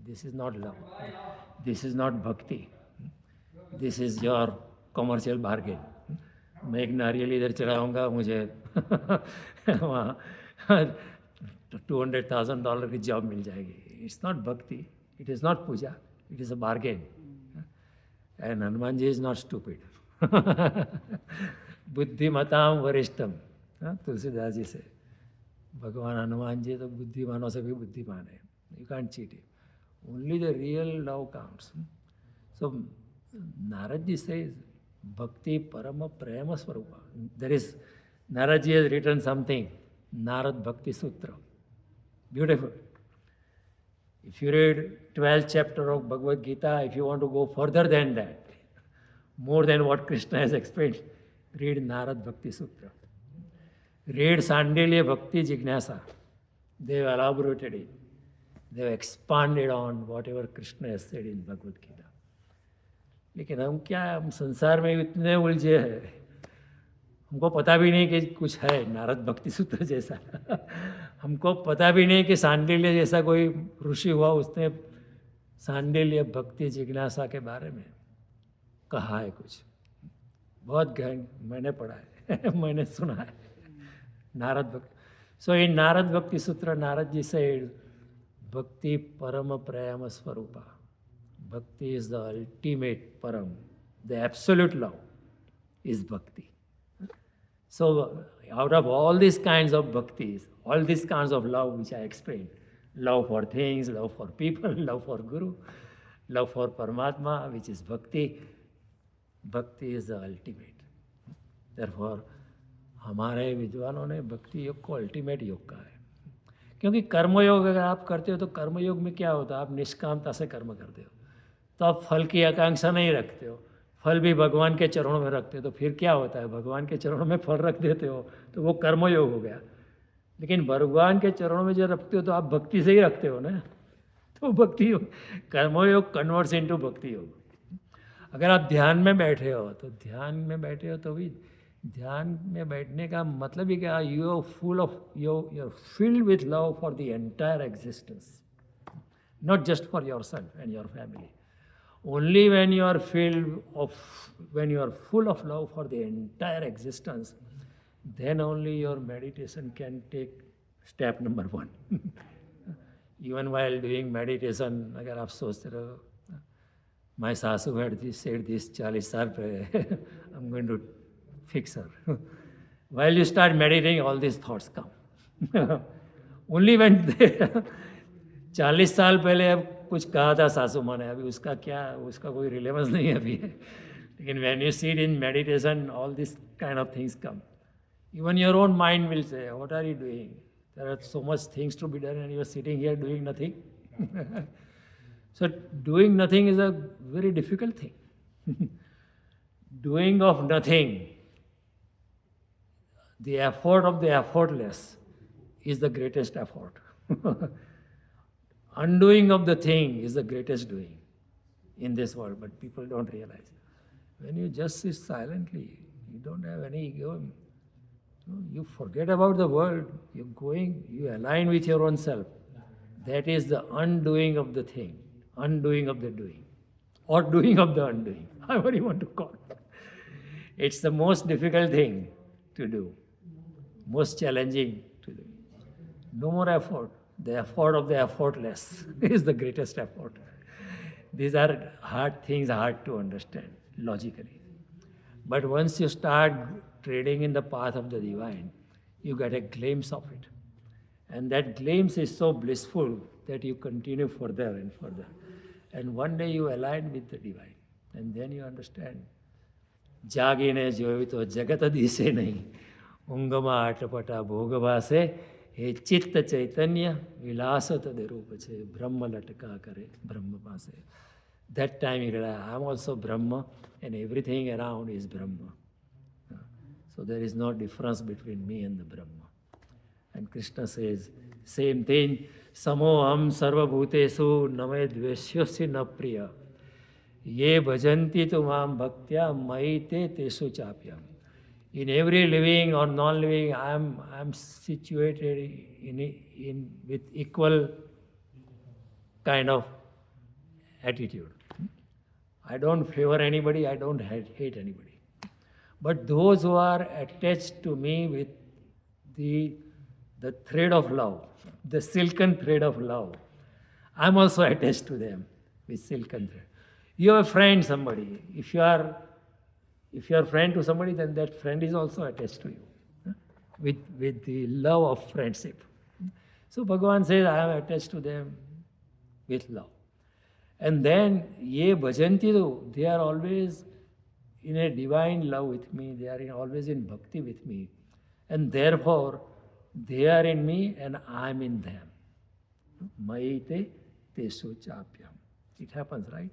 This is not love, this is not bhakti, this is your commercial bargain. मैं एक नारियल इधर चढ़ाऊँगा, मुझे वहाँ $200,000 की जॉब मिल जाएगी. It's not bhakti, it is not puja, it is a bargain. And Hanumanji is not stupid. बुद्धिमताम वरिष्ठम, तुलसीदास जी से. भगवान हनुमान जी तो बुद्धिमानों से भी बुद्धिमान है. You can't cheat him. Only the real love counts. So Narad ji से भक्ति परम प्रेम स्वरूप. There is, Narad ji has written something, Narad Bhakti Sutra. Beautiful. If you read 12th chapter of Bhagavad Gita, if you want to go further than that, more than what Krishna has explained, read Narad Bhakti Sutra. Read Sandilya Bhakti Jignasa. They have elaborated it. They have expanded on whatever Krishna has said in Bhagavad Gita. लेकिन हम संसार में इतने उलझे हैं, हमको पता भी नहीं कि कुछ है नारद भक्ति सूत्र जैसा. हमको पता भी नहीं कि सांडिल्य जैसा कोई ऋषि हुआ, उसने सांडिल्य भक्ति जिज्ञासा के बारे में कहा है कुछ. बहुत गहन मैंने पढ़ा है. मैंने सुना है नारद भक्ति. सो इन नारद भक्ति सूत्र, नारद जी से भक्ति परम प्रेम स्वरूपा. भक्ति इज द अल्टीमेट परम, द एब्सोल्यूट लव इज भक्ति. So out of all these kinds of bhaktis, all these kinds of love which I explained, love for things, love for people, love for Guru, love for Paramatma, which is bhakti, bhakti is the ultimate. Therefore, हमारे विद्वानों ने भक्ति योग को ultimate योग कहा है. क्योंकि कर्मयोग अगर आप करते हो तो कर्मयोग में क्या होता है, आप निष्कामता से कर्म करते हो, तो आप फल की आकांक्षा नहीं रखते हो. फल भी भगवान के चरणों में रखते हो, तो फिर क्या होता है, भगवान के चरणों में फल रख देते हो, तो वो कर्मयोग हो गया. लेकिन भगवान के चरणों में जब रखते हो तो आप भक्ति से ही रखते हो ना, तो भक्ति योग, कर्मयोग कन्वर्ट्स इनटू भक्ति योग. अगर आप ध्यान में बैठे हो तो ध्यान में बैठे हो तो भी ध्यान में बैठने का मतलब ही क्या, you are full of, you are filled with love for the entire existence, not just for yourself and your family. Only when you are when you are full of love for the entire existence, then only your meditation can take step number 1. Even while doing meditation, अगर आप सोचते रहो, my सासू had said this 40 साल पहले, I'm going to fix her. While you start meditating, all these thoughts come. Only when 40 साल पहले अब कुछ कहा था सासू माँ ने, अभी उसका क्या, उसका कोई रिलेवेंस नहीं है अभी है. लेकिन when you sit in meditation, all this kind of things come. Even your own mind will say, what are you doing, There are so much things to be done and you are sitting here doing nothing. So doing nothing is a very difficult thing. Doing of nothing, the effort of the effortless is the greatest effort. Undoing of the thing is the greatest doing in this world, but people don't realize. When you just sit silently, you don't have any ego. You forget about the world. You're going, you align with your own self. That is the undoing of the thing, undoing of the doing, or doing of the undoing, however you want to call it. It's the most difficult thing to do, most challenging to do. No more effort. The effort of the effortless is the greatest effort. These are hard things, hard to understand logically. But once you start trading in the path of the divine, you get a glimpse of it. And that glimpse is so blissful that you continue further and further. And one day you align with the divine. And then you understand. જાગીને જોયું તો જગત દિશે નહીં, ઊંઘમાં આટપટા ભોગવાસે, એ ચિત્ત ચૈતન્ય વિલાસ તદ રૂપ છે, બ્રહ્મ લટકા કરે બ્રહ્મ પાસે. That time you realize, I'm also Brahma and everything around is Brahma. So there is no difference between me and the Brahma. And Krishna says, same thing, samoham sarvabhutesu name dveshyasya na priya. Ye bhajanti tu mam bhaktya maite tesu chapyam. In every living or non-living, I'm situated in with equal kind of attitude. I don't favor anybody, I don't hate anybody. But those who are attached to me with the thread of love, the silken thread of love, I'm also attached to them with silken thread. You have a friend, somebody. If you are a friend to somebody, then that friend is also attached to you with the love of friendship. So Bhagavan says, I am attached to them with love. And then, ye bhajanti, they are always in a divine love with me. They are always in bhakti with me. And therefore, they are in me and I am in them. Maite tesu chapyam. It happens, right?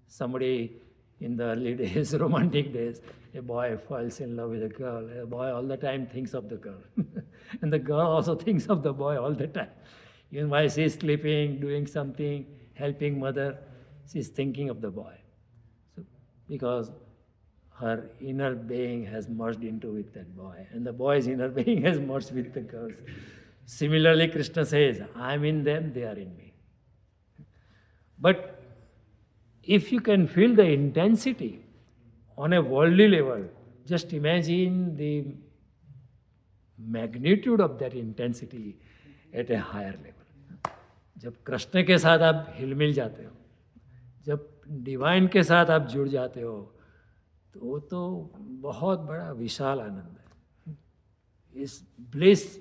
Somebody in the early days, romantic days, a boy falls in love with a girl. A boy all the time thinks of the girl. And the girl also thinks of the boy all the time. Even while she is sleeping, doing something, helping mother, she is thinking of the boy. So, because her inner being has merged into with that boy, and the boy's inner being has merged with the girls. Similarly, Krishna says, I am in them, they are in me. But if you can feel the intensity on a worldly level, just imagine the magnitude of that intensity at a higher level. जब कृष्ण के साथ आप हिलमिल जाते हो, जब divine के साथ आप जुड़ जाते हो, तो वो तो बहुत बड़ा विशाल आनंद है. इस bliss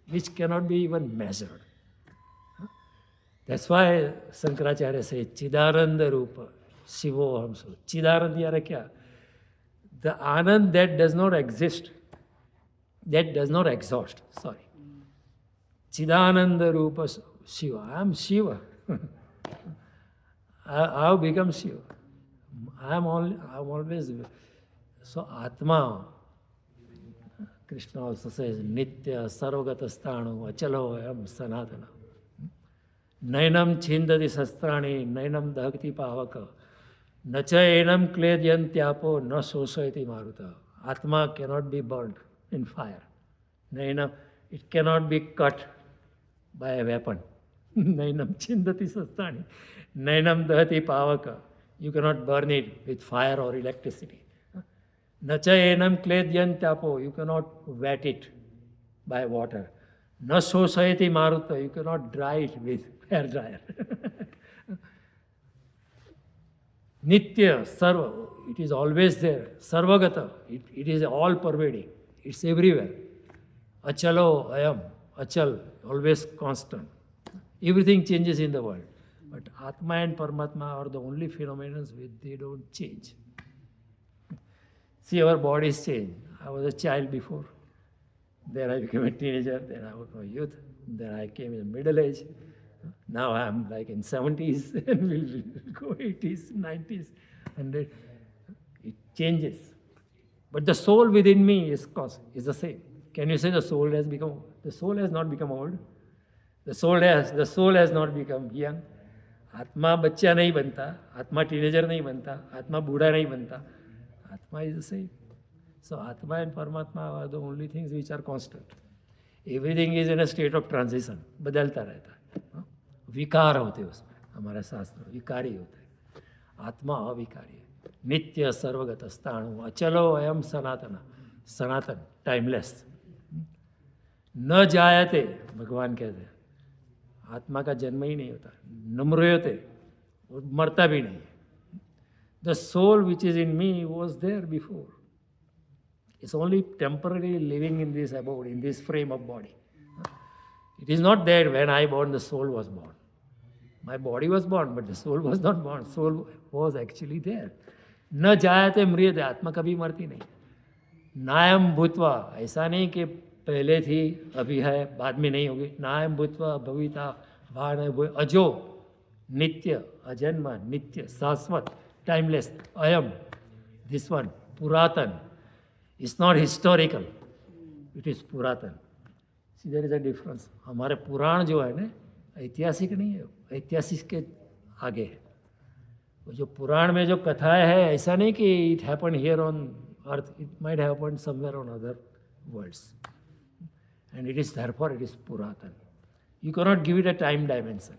which cannot be even measured. That's why Sankaracharya says, Chidananda Rupa, Shivo Hamso. Chidananda yara kya? The Anand that does not exist, that does not exhaust, sorry. Chidananda Rupa Shiva. I am Shiva. I have become Shiva. I'm always. So Atma, Krishna also says, Nitya Sarvagata Sthanu Achalo Ayam Sanatana. Nainam Chindadi Sastrani, Nainam Dahakti Pavaka, Nacha Enam Kledyantyaapo, Na Sosaiti Maruta. Atma cannot be burnt in fire. Nainam, it cannot be cut by a weapon. Nainam Chindati Sastrani, Nainam Dahati Pavaka. You cannot burn it with fire or electricity. Nacha enam kledyantyaapo, you cannot wet it by water. Na sosayati maruta, you cannot dry it with hair dryer. Nitya, sarva, it is always there. Sarvagata, it is all pervading. It's everywhere. Achalo, ayam, achal, always constant. Everything changes in the world. But Atma and Paramatma are the only phenomena which they don't change. See, our bodies change. I was a child before. then I became a teenager, then I was a youth, then I came in middle age. Now I'm like in 70s and will go 80s, 90s, 100. It changes. But the soul within me is the same. Can you say the soul has become old? The soul has not become old. The soul has not become young. आत्मा बच्चा नहीं बनता, आत्मा teenager नहीं बनता, आत्मा बूढ़ा नहीं बनता. Atma is the same. So Atma and Paramatma are the only things which are constant. Everything is in a state of transition. बदलता रहता है. विकार होते हैं उसमें, हमारा शास्त्र विकारी होता है. आत्मा अविकारी है. नित्य सर्वगत स्थाणु अचलो अयम सनातन. सनातन, टाइमलेस. न जायते, भगवान कहते हैं आत्मा का जन्म ही नहीं होता. न मृयते, वो मरता भी नहीं. The soul which is in me was there before. It's only temporarily living in this abode, in this frame of body. It is not there when I born, the soul was born. My body was born, but the soul was not born. Soul was actually there. न जायते म्रियते, आत्मा कभी मरती नहीं. नायम भूतवा, ऐसा नहीं कि पहले थी अभी है बाद में नहीं होगी. नायम भूतवा भविता भान अजो नित्य अजन्म नित्य शाश्वत timeless. Ayam, this one, Puratan. It's not historical. It is Puratan. See, there is a difference. हमारे पुराण जो है ना, ऐतिहासिक नहीं है, ऐतिहासिक के आगे है. वो जो पुराण में जो कथाएं है, ऐसा नहीं कि it happened here on earth. It might have happened somewhere on other worlds. And it is therefore it is Puratan. You cannot give it a time dimension.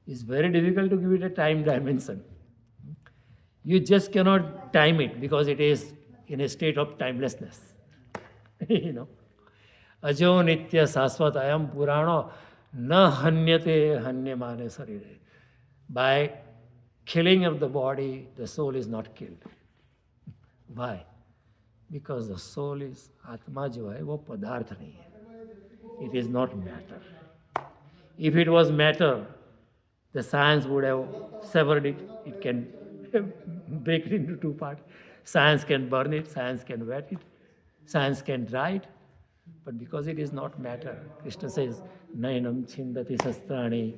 It's very difficult to give it a time dimension. You just cannot time it because it is in a state of timelessness. You know. Ajo nitya sasvat ayam purano na hanyate hanyamane sarire. By killing of the body, the soul is not killed. Why? Because the soul is, atma jo hai, wo padarth nahi hai. It is not matter. If it was matter, the science would have severed it. It can break it into two parts. Science can burn it, science can wet it, science can dry it. But because it is not matter, Krishna says, Nainam chindati sastrani,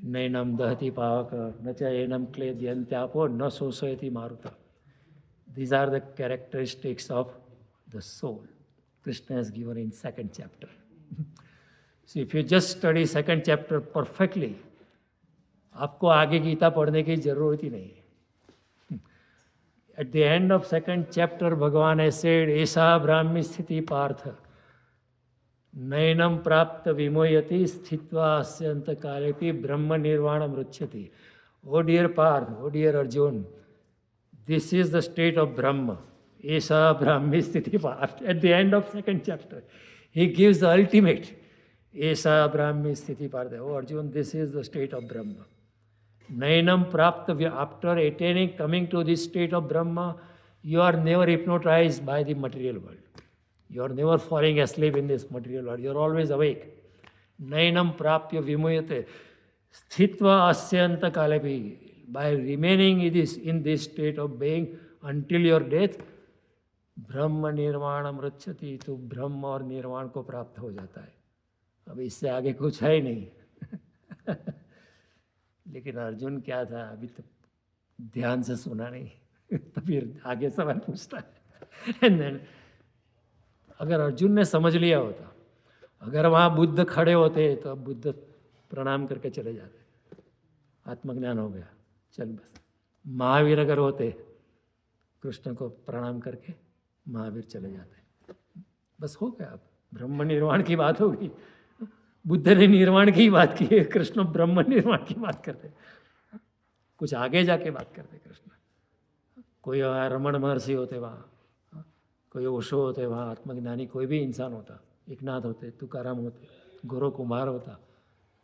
Nainam dahati pavaka, Nacha enam kledyantapo, na sosoyati maruta. These are the characteristics of the soul. Krishna has given in second chapter. So if you just study second chapter perfectly, आपको आगे गीता पढ़ने की जरूरत ही नहीं है. At the end of second chapter, भगवान has said, ऐसा ब्राह्मी स्थिति पार्थ नैनम प्राप्त विमोयति स्थित्वा अस्यंत कालेपि ब्रह्म निर्वाणम रुच्यति. O dear Parth, O dear Arjun, this is the state of Brahma. ऐसा ब्राह्मी स्थिति Partha. At the end of second chapter, he gives the ultimate. ऐसा ब्राह्मी स्थिति Partha. Oh Arjun, this is the state of Brahma. Nainam prapta, after attaining, coming to this state of Brahma, you are never hypnotized by the material world. You are never falling asleep in this material world. You are always awake. Nainam prapya vimuyate. Sthitva asyanta kalapi. By remaining in this state of being until your death, Brahma nirvanam rachyati. तो ब्रह्म और निर्वाण को प्राप्त हो जाता है. अब इससे आगे कुछ है ही नहीं. लेकिन अर्जुन क्या था, अभी तो ध्यान से सुना नहीं. तो फिर आगे सवाल पूछता है. एंड देन अगर अर्जुन ने समझ लिया होता, अगर वहाँ बुद्ध खड़े होते तो अब बुद्ध प्रणाम करके चले जाते, आत्मज्ञान हो गया, चल बस. महावीर अगर होते, कृष्ण को प्रणाम करके महावीर चले जाते, बस हो गया. अब ब्रह्म निर्वाण की बात होगी. बुद्ध ने निर्वाण की बात की है, कृष्ण ब्रह्म निर्वाण की बात करते. कुछ आगे जाके बात करते कृष्ण. कोई रमण महर्षि होते वहाँ, कोई ओशो होते वहाँ, आत्मज्ञानी कोई भी इंसान होता, एकनाथ होते, तुकाराम होते, गुरु कुमार होता,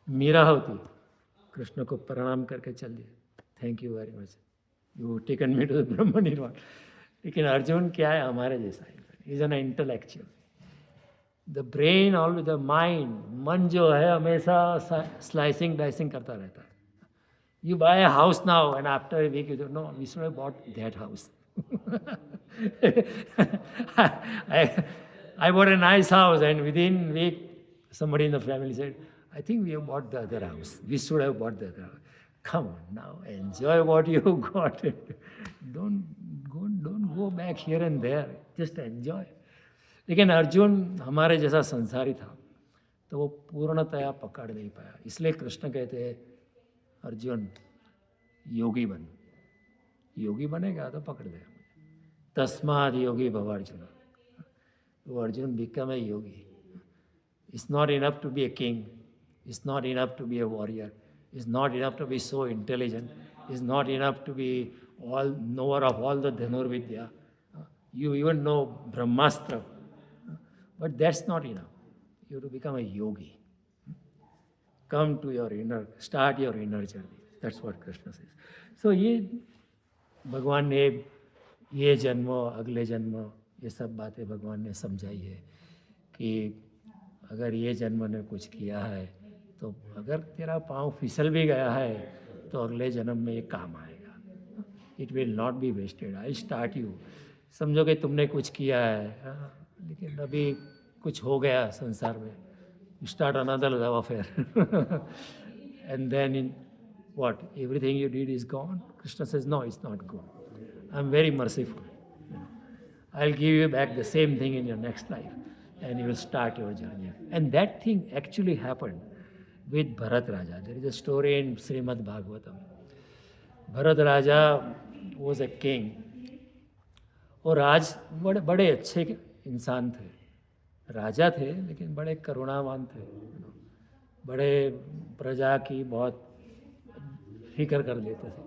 मीरा होती, कृष्ण को प्रणाम करके चल दिए, thank you very much, you taken me to the Brahma nirvana. लेकिन अर्जुन क्या है, हमारे जैसा is an intellectual. The brain all the mind, मन जो है हमेशा स्लाइसिंग डाइसिंग करता रहता है. You buy a house now and after a week you know we should have bought that house. I bought a nice house, and within week, somebody in the family said, I think we have bought the other house. We should have bought the other house. Come on now, enjoy what you got. don't go back here and there. Just enjoy. लेकिन अर्जुन हमारे जैसा संसारी था, तो वो पूर्णतया पकड़ नहीं पाया. इसलिए कृष्ण कहते हैं, अर्जुन योगी बन. योगी बनेगा तो पकड़ देगा. तस्माद योगी भव अर्जुन. तो Arjun become a yogi. It's not enough to be a king. It's not enough to be a warrior. It's not enough to be so intelligent. It's not enough to be all knower of all the Dhanurvidya. You even know Brahmastra. But that's not enough. You have to become a yogi. Come to your inner, start your inner journey. That's what Krishna says. So ये भगवान ने ये जन्म अगले जन्म ये सब बातें भगवान ने समझाई है कि अगर ये जन्म ने कुछ किया है तो अगर तेरा पाँव फिसल भी गया है तो अगले जन्म में ये काम आएगा. It will not be wasted. I start you. समझो कि तुमने कुछ किया है, लेकिन अभी कुछ हो गया संसार में. You start another love affair and then in what? Everything you did is gone? Krishna says, no, it's not gone. I'm very merciful. I'll give you back the same thing in your next life and you will start your journey. And that thing actually happened with Bharat Raja. There is a story in Srimad Bhagavatam. Bharat Raja was a king. और राज बड़े अच्छे इंसान थे. राजा थे लेकिन बड़े करुणावान थे. बड़े प्रजा की बहुत फिक्र कर लेते थे.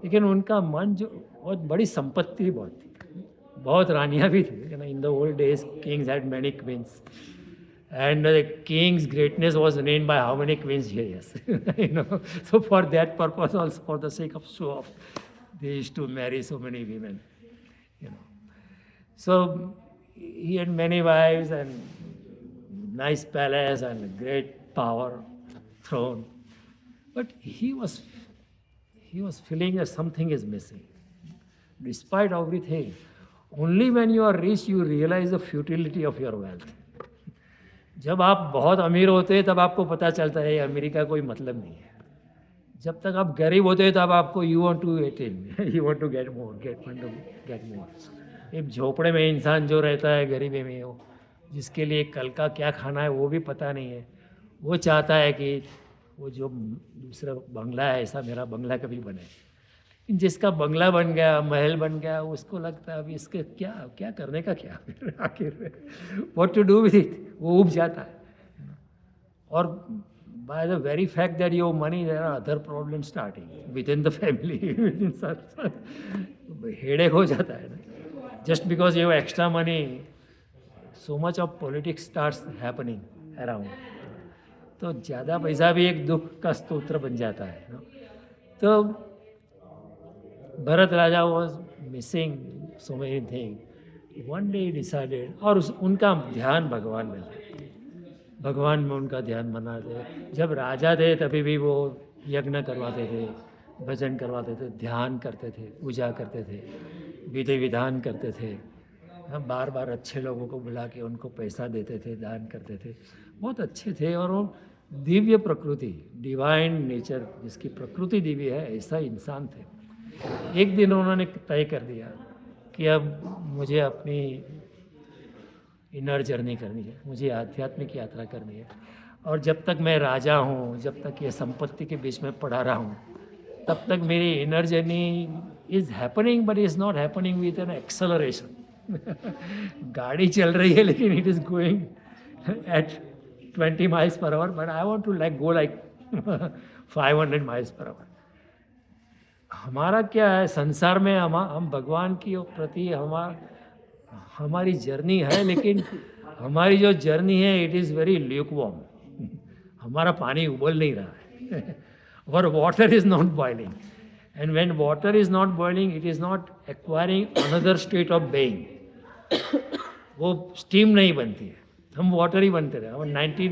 लेकिन उनका मन जो बहुत बड़ी संपत्ति बहुत थी. बहुत रानियाँ भी थी. In the old days kings had many queens and the king's greatness was named by how many queens he has. So for that purpose also, for the sake of show off, they used to marry so many women. So he had many wives and nice palace and great power, throne. But he was feeling that something is missing. Despite everything, only when you are rich you realize the futility of your wealth. जब आप बहुत अमीर होते हैं तब आपको पता चलता है अमीरी का कोई मतलब नहीं है. जब तक आप गरीब होते हैं तब आपको you want to get more. एक झोपड़े में इंसान जो रहता है गरीबी में, वो जिसके लिए कल का क्या खाना है वो भी पता नहीं है, वो चाहता है कि वो जो दूसरा बंगला है ऐसा मेरा बंगला कभी बने. जिसका बंगला बन गया, महल बन गया, उसको लगता है अभी इसके क्या करने का क्या आखिर what to do with it. वो उब जाता है. और by the very fact that your money there are other problem starting with in the family. Headache हो जाता है ना. Just because you have extra money, so much of politics starts happening around. तो ज़्यादा पैसा भी एक दुख का स्तोत्र बन जाता है ना. तो Bharat Raja was missing so many thing. One day decided, और उनका ध्यान भगवान में था. भगवान में उनका ध्यान बना थे. जब राजा थे तभी भी वो यज्ञ करवाते थे, भजन करवाते थे, ध्यान करते थे, पूजा करते थे, विधि विधान करते थे. बार बार अच्छे लोगों को बुला के उनको पैसा देते थे, दान करते थे. बहुत अच्छे थे. और वो दिव्य प्रकृति, डिवाइन नेचर, जिसकी प्रकृति दिव्य है, ऐसा इंसान थे. एक दिन उन्होंने तय कर दिया कि अब मुझे अपनी इनर जर्नी करनी है, मुझे आध्यात्मिक यात्रा करनी है. और जब तक मैं राजा हूँ, जब तक ये संपत्ति के बीच में पड़ा रहा हूँ, तब तक मेरी inner journey is happening, but is not happening with an acceleration. गाड़ी चल रही है लेकिन it is going at 20 miles per hour, but I want to go like 500 miles per hour. हमारा क्या है संसार में, हम भगवान की प्रति हमारी जर्नी है, लेकिन हमारी जो जर्नी है इट इज़ वेरी ल्यूकवार्म. हमारा पानी उबल नहीं रहा है. और water is not boiling. And when water is not boiling, it is not acquiring another state of being. वो स्टीम नहीं बनती है. हम वाटर ही बनते रहे. हम 90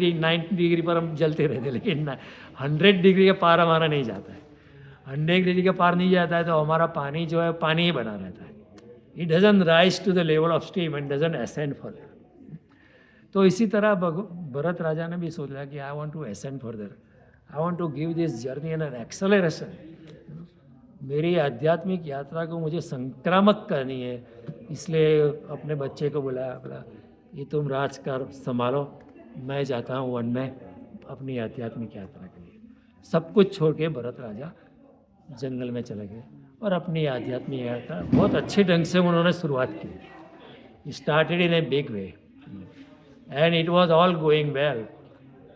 डिग्री पर हम जलते रहते, लेकिन 100 डिग्री के पार हमारा नहीं जाता है. 100 डिग्री के पार नहीं जाता है तो हमारा पानी जो है पानी ही बना रहता है. It doesn't rise to the level of steam and doesn't ascend further. तो इसी तरह भरत राजा ने भी सोचा कि I want to ascend further, I want to give this journey an acceleration. मेरी आध्यात्मिक यात्रा को मुझे संक्रामक करनी है, इसलिए अपने बच्चे को बुलाया, बोला ये तुम राजकार संभालो, मैं जाता हूँ वन में अपनी आध्यात्मिक यात्रा के लिए। सब कुछ छोड़ के भरत राजा जंगल में चले गए और अपनी आध्यात्मिक यात्रा बहुत अच्छे ढंग से उन्होंने शुरुआत की। Started in a big way and it was all going well.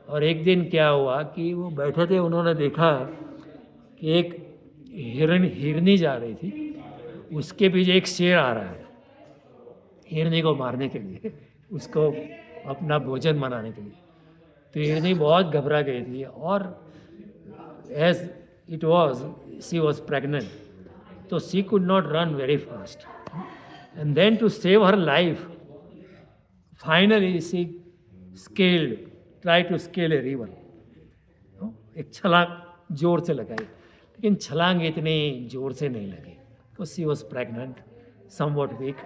और एक दिन क्या हुआ कि वो बैठे थे, उन्होंने देखा कि एक हिरनी जा रही थी, उसके पीछे एक शेर आ रहा है हिरनी को मारने के लिए, उसको अपना भोजन बनाने के लिए। तो हिरनी बहुत घबरा गई थी और as it was she was pregnant, तो she could not run very fast and then to save her life finally she try to scale a river. एक छलांग जोर से लगाई, लेकिन छलांग इतनी जोर से नहीं लगी, तो she was pregnant, somewhat weak,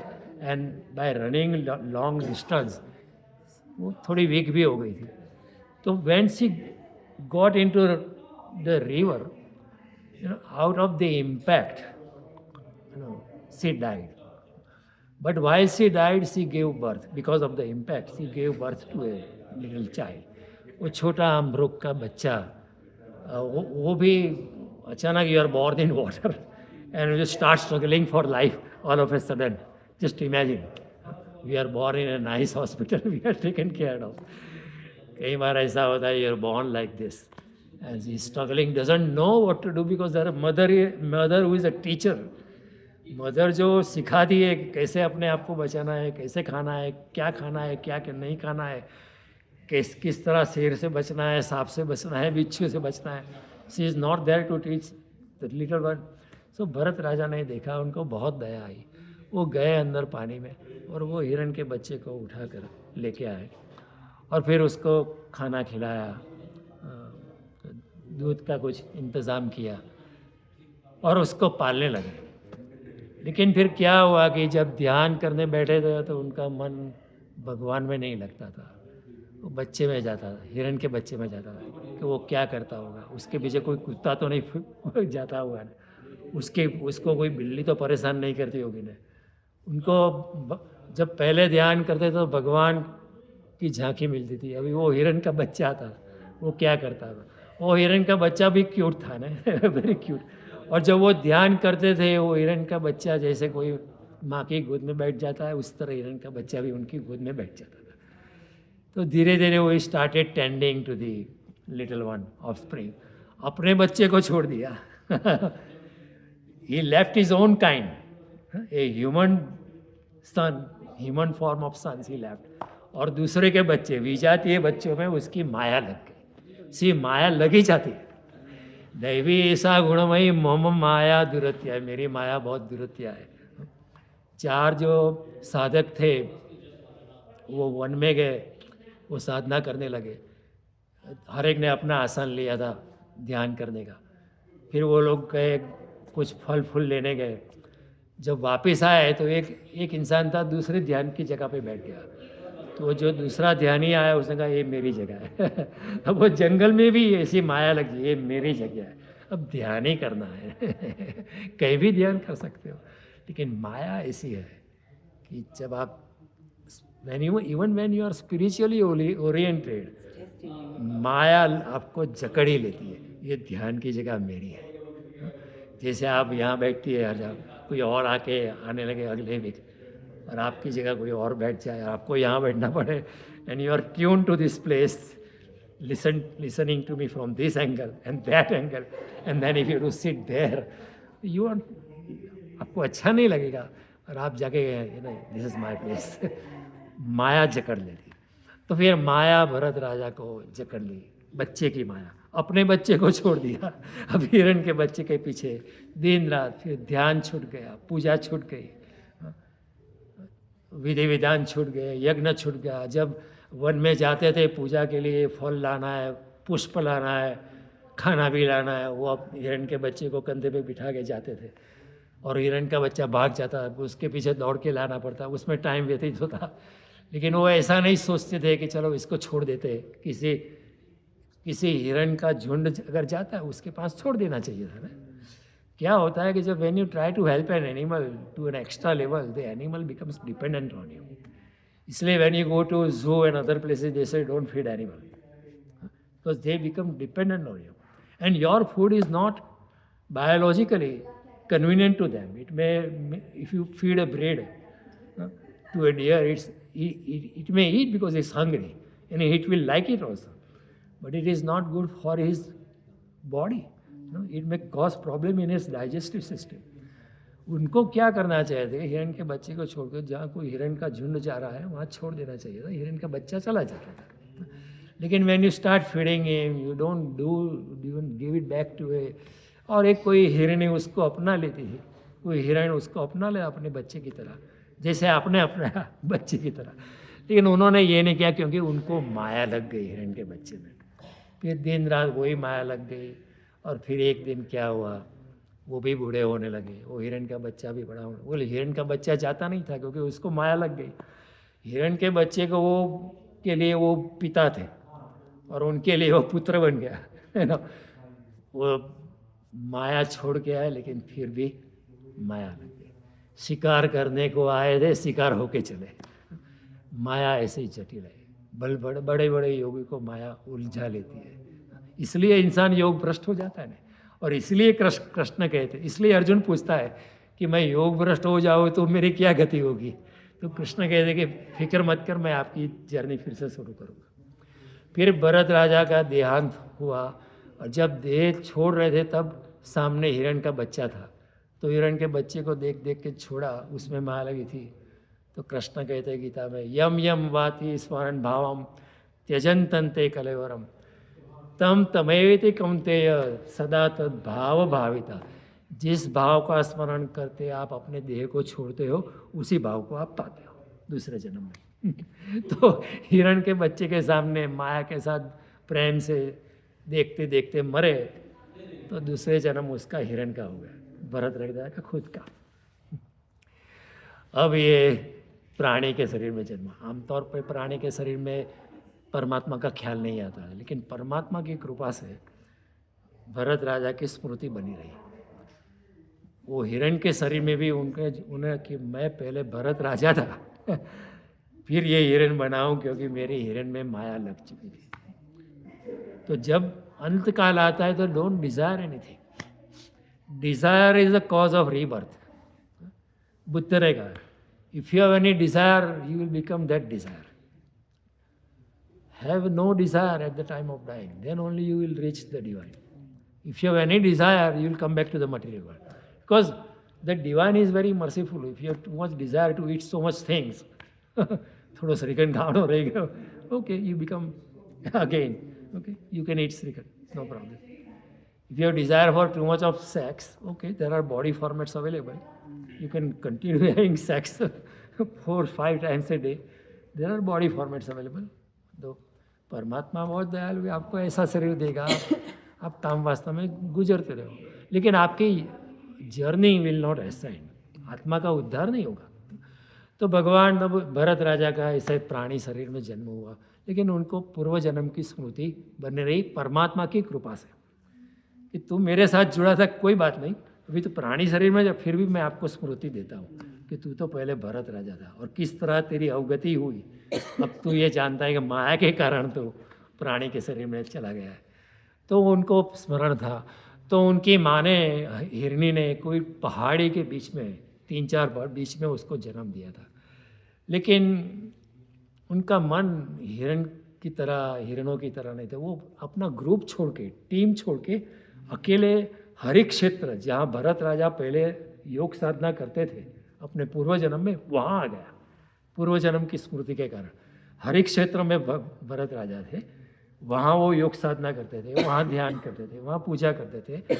and by running long distance वो थोड़ी वीक भी हो गई थी। तो when she got into the river, out of the impact she died. But while she died, she gave birth. Because of the impact, she gave birth to a little child. वो छोटा अमरुक का बच्चा, वो भी अचानक you are born in water and you start struggling for life all of a sudden. Just imagine, we are born in a nice hospital, we are taken care of. कई बार ऐसा होता है, you are born like this and she struggling, doesn't know what to do because there mother who is a teacher. Mother जो सिखाती है कि कैसे अपने आप को बचाना है, कैसे खाना है, क्या नहीं खाना है, किस तरह शेर से बचना है, सांप से बचना है, बिच्छू से बचना है। She is not there to teach the little one. सो भरत राजा ने देखा, उनको बहुत दया आई, वो गए अंदर पानी में और वो हिरण के बच्चे को उठा कर लेके आए और फिर उसको खाना खिलाया, दूध का कुछ इंतज़ाम किया और उसको पालने लगे। लेकिन फिर क्या हुआ कि जब ध्यान करने बैठे थे तो उनका मन भगवान में नहीं लगता था, वो बच्चे में जाता था, हिरण के बच्चे में जाता था कि वो क्या करता होगा, उसके पीछे कोई कुत्ता तो नहीं जाता हुआ ना, उसको कोई बिल्ली तो परेशान नहीं करती होगी ना। उनको जब पहले ध्यान करते तो भगवान की झांकी मिलती थी, अभी वो हिरण का बच्चा था, वो क्या करता था। वो हिरण का बच्चा भी क्यूट था ना, वेरी क्यूट। और जब वो ध्यान करते थे, वो हिरण का बच्चा जैसे कोई माँ की गोद में बैठ जाता है, उस तरह हिरण का बच्चा भी उनकी गोद में बैठ जाता था। तो धीरे धीरे वो started tending to the little one offspring. अपने बच्चे को छोड़ दिया, he left his own kind, a human son, human form of sons he left, और दूसरे के बच्चे विजातीय बच्चों में उसकी माया लग गई। सी माया लगी जाती है, दैवी ऐसा गुणमयी मम माया दुरत्या है, मेरी माया बहुत दुरत्या है। 4 जो साधक थे वो वन में गए, वो साधना करने लगे, हर एक ने अपना आसन लिया था ध्यान करने का। फिर वो लोग गए कुछ फल फूल लेने गए, जब वापस आए तो एक इंसान था दूसरे ध्यान की जगह पे बैठ गया। तो जो दूसरा ध्यानी आया उसने कहा ये मेरी जगह है। अब वो जंगल में भी ऐसी माया लगी, ये मेरी जगह है, अब ध्यान ही करना है। कहीं भी ध्यान कर सकते हो, लेकिन माया ऐसी है कि जब आप even when you are spiritually oriented, माया आपको जकड़ ही लेती है, ये ध्यान की जगह मेरी है। जैसे आप यहाँ बैठती है, जब कोई और आने लगे अगले वीक और आपकी जगह कोई और बैठ जाए, आपको यहाँ बैठना पड़े, and you are tune to this place, listening to me from this angle and that angle, and then if you to sit there, you are, आपको अच्छा नहीं लगेगा, और आप जाके दिस इज माई प्लेस। माया जकड़ लेती। तो फिर माया भरत राजा को जकड़ ली, बच्चे की माया, अपने बच्चे को छोड़ दिया, अब हिरण के बच्चे के पीछे दिन रात। फिर ध्यान छूट गया, पूजा छूट गई, विधि विधान छूट गए, यज्ञ छूट गया। जब वन में जाते थे पूजा के लिए, फल लाना है, पुष्प लाना है, खाना भी लाना है, वो अब हिरण के बच्चे को कंधे पे बिठा के जाते थे, और हिरण का बच्चा भाग जाता, उसके पीछे दौड़ के लाना पड़ता, उसमें टाइम व्यतीत होता। लेकिन वो ऐसा नहीं सोचते थे कि चलो इसको छोड़ देते, किसी हिरण का झुंड अगर जाता है उसके पास छोड़ देना चाहिए था ना। क्या होता है कि जब when you try to help an animal to an extra level, the animal becomes dependent on you. इसलिए when you go to zoo and other places they say don't feed animal, because they become dependent on you and your food is not biologically convenient to them. It may, if you feed a bread to a deer, it may eat because it's hungry and it will like it also, but it is not good for his body. It may cause problem in his digestive system. उनको क्या करना चाहिए था, हिरण के बच्चे को छोड़कर जहाँ कोई हिरण का झुंड जा रहा है वहाँ छोड़ देना चाहिए था, हिरण का बच्चा चला जाता था। लेकिन when you start feeding him, you don't even give it back to a, और एक कोई हिरणी उसको अपना लेती थी, कोई हिरण उसको अपना ले अपने बच्चे की तरह, जैसे आपने अपनाया बच्चे की तरह। लेकिन उन्होंने ये नहीं किया क्योंकि उनको माया लग गई हिरण के बच्चे में। फिर दिन रात वही माया लग गई और फिर एक दिन क्या हुआ, वो भी बूढ़े होने लगे, वो हिरण का बच्चा भी बड़ा होने, वो हिरण का बच्चा चाहता नहीं था क्योंकि उसको माया लग गई। हिरण के बच्चे को वो के लिए वो पिता थे और उनके लिए वो पुत्र बन गया, है ना। वो माया छोड़ के आए लेकिन फिर भी माया लग गई। शिकार करने को आए थे, शिकार होके चले। माया ऐसे ही जटिल है, बड़े बड़े योगी को माया उलझा लेती है, इसलिए इंसान योग भ्रष्ट हो जाता है ना। और इसलिए कृष्ण कहते, इसलिए अर्जुन पूछता है कि मैं योग भ्रष्ट हो जाऊँ तो मेरी क्या गति होगी। तो कृष्ण कहते कि फिक्र मत कर, मैं आपकी जर्नी फिर से शुरू करूँगा। फिर भरत राजा का देहांत हुआ और जब देह छोड़ रहे थे तब सामने हिरण का बच्चा था, तो हिरण के बच्चे को देख देख के छोड़ा, उसमें माया लगी थी। तो कृष्ण कहते हैं गीता में, यम यम वाति स्मरण भावम त्यजंतन्ते कलेवरम तम तमेवेति कौन्तेय सदा तद भाव भाविता। जिस भाव का स्मरण करते आप अपने देह को छोड़ते हो, उसी भाव को आप पाते हो दूसरे जन्म में। तो हिरण के बच्चे के सामने माया के साथ प्रेम से देखते देखते मरे, तो दूसरे जन्म उसका हिरण का हो गया, भरत राजा का खुद का। अब ये प्राणी के शरीर में जन्मा। आमतौर पर प्राणी के शरीर में परमात्मा का ख्याल नहीं आता है, लेकिन परमात्मा की कृपा से भरत राजा की स्मृति बनी रही। वो हिरण के शरीर में भी उन्हें कि मैं पहले भरत राजा था फिर ये हिरण बनाऊं क्योंकि मेरे हिरण में माया लग चुकी थी। तो जब अंत काल आता है तो don't Dzire anything. Desire is the cause of rebirth. Buddha ने कहा, if you have any Dzire you will become that desire. Have no desire at the time of dying, then only you will reach the divine. If you have any desire, you will come back to the material world. Because the divine is very merciful. If you have too much desire to eat so much things, thoda shrikhand खाओ रहेगा, okay, you become again, okay, you can eat shrikhand, no problem. If you have desire for too much of sex, okay, there are body formats available. You can continue having sex 4-5 times a day. There are body formats available. तो परमात्मा बहुत दयालु है, आपको ऐसा शरीर देगा, आप काम वास्तव में गुजरते रहो, लेकिन आपकी जर्नी विल नॉट एंड, आत्मा का उद्धार नहीं होगा। तो भगवान अब भरत राजा का ऐसे प्राणी शरीर में जन्म हुआ, लेकिन उनको पूर्व जन्म की स्मृति बनी रही परमात्मा की कृपा से कि तुम मेरे साथ जुड़ा था, कोई बात नहीं, अभी तो प्राणी शरीर में जब फिर भी मैं आपको स्मृति देता हूँ कि तू तो पहले भरत राजा था और किस तरह तेरी अवगति हुई। अब तू ये जानता है कि माया के कारण तो प्राणी के शरीर में चला गया है। तो उनको स्मरण था। तो उनकी माँ ने, हिरणी ने, कोई पहाड़ी के बीच में 3-4 बीच में उसको जन्म दिया था, लेकिन उनका मन हिरण की तरह, हिरणों की तरह नहीं था। वो अपना ग्रुप छोड़ के, टीम छोड़ के अकेले हरि क्षेत्र जहाँ भरत राजा पहले योग साधना करते थे अपने पूर्व जन्म में, वहाँ आ गया। पूर्व जन्म की स्मृति के कारण हरि क्षेत्र में भरत राजा थे, वहाँ वो योग साधना करते थे, वहाँ ध्यान करते थे, वहाँ पूजा करते थे।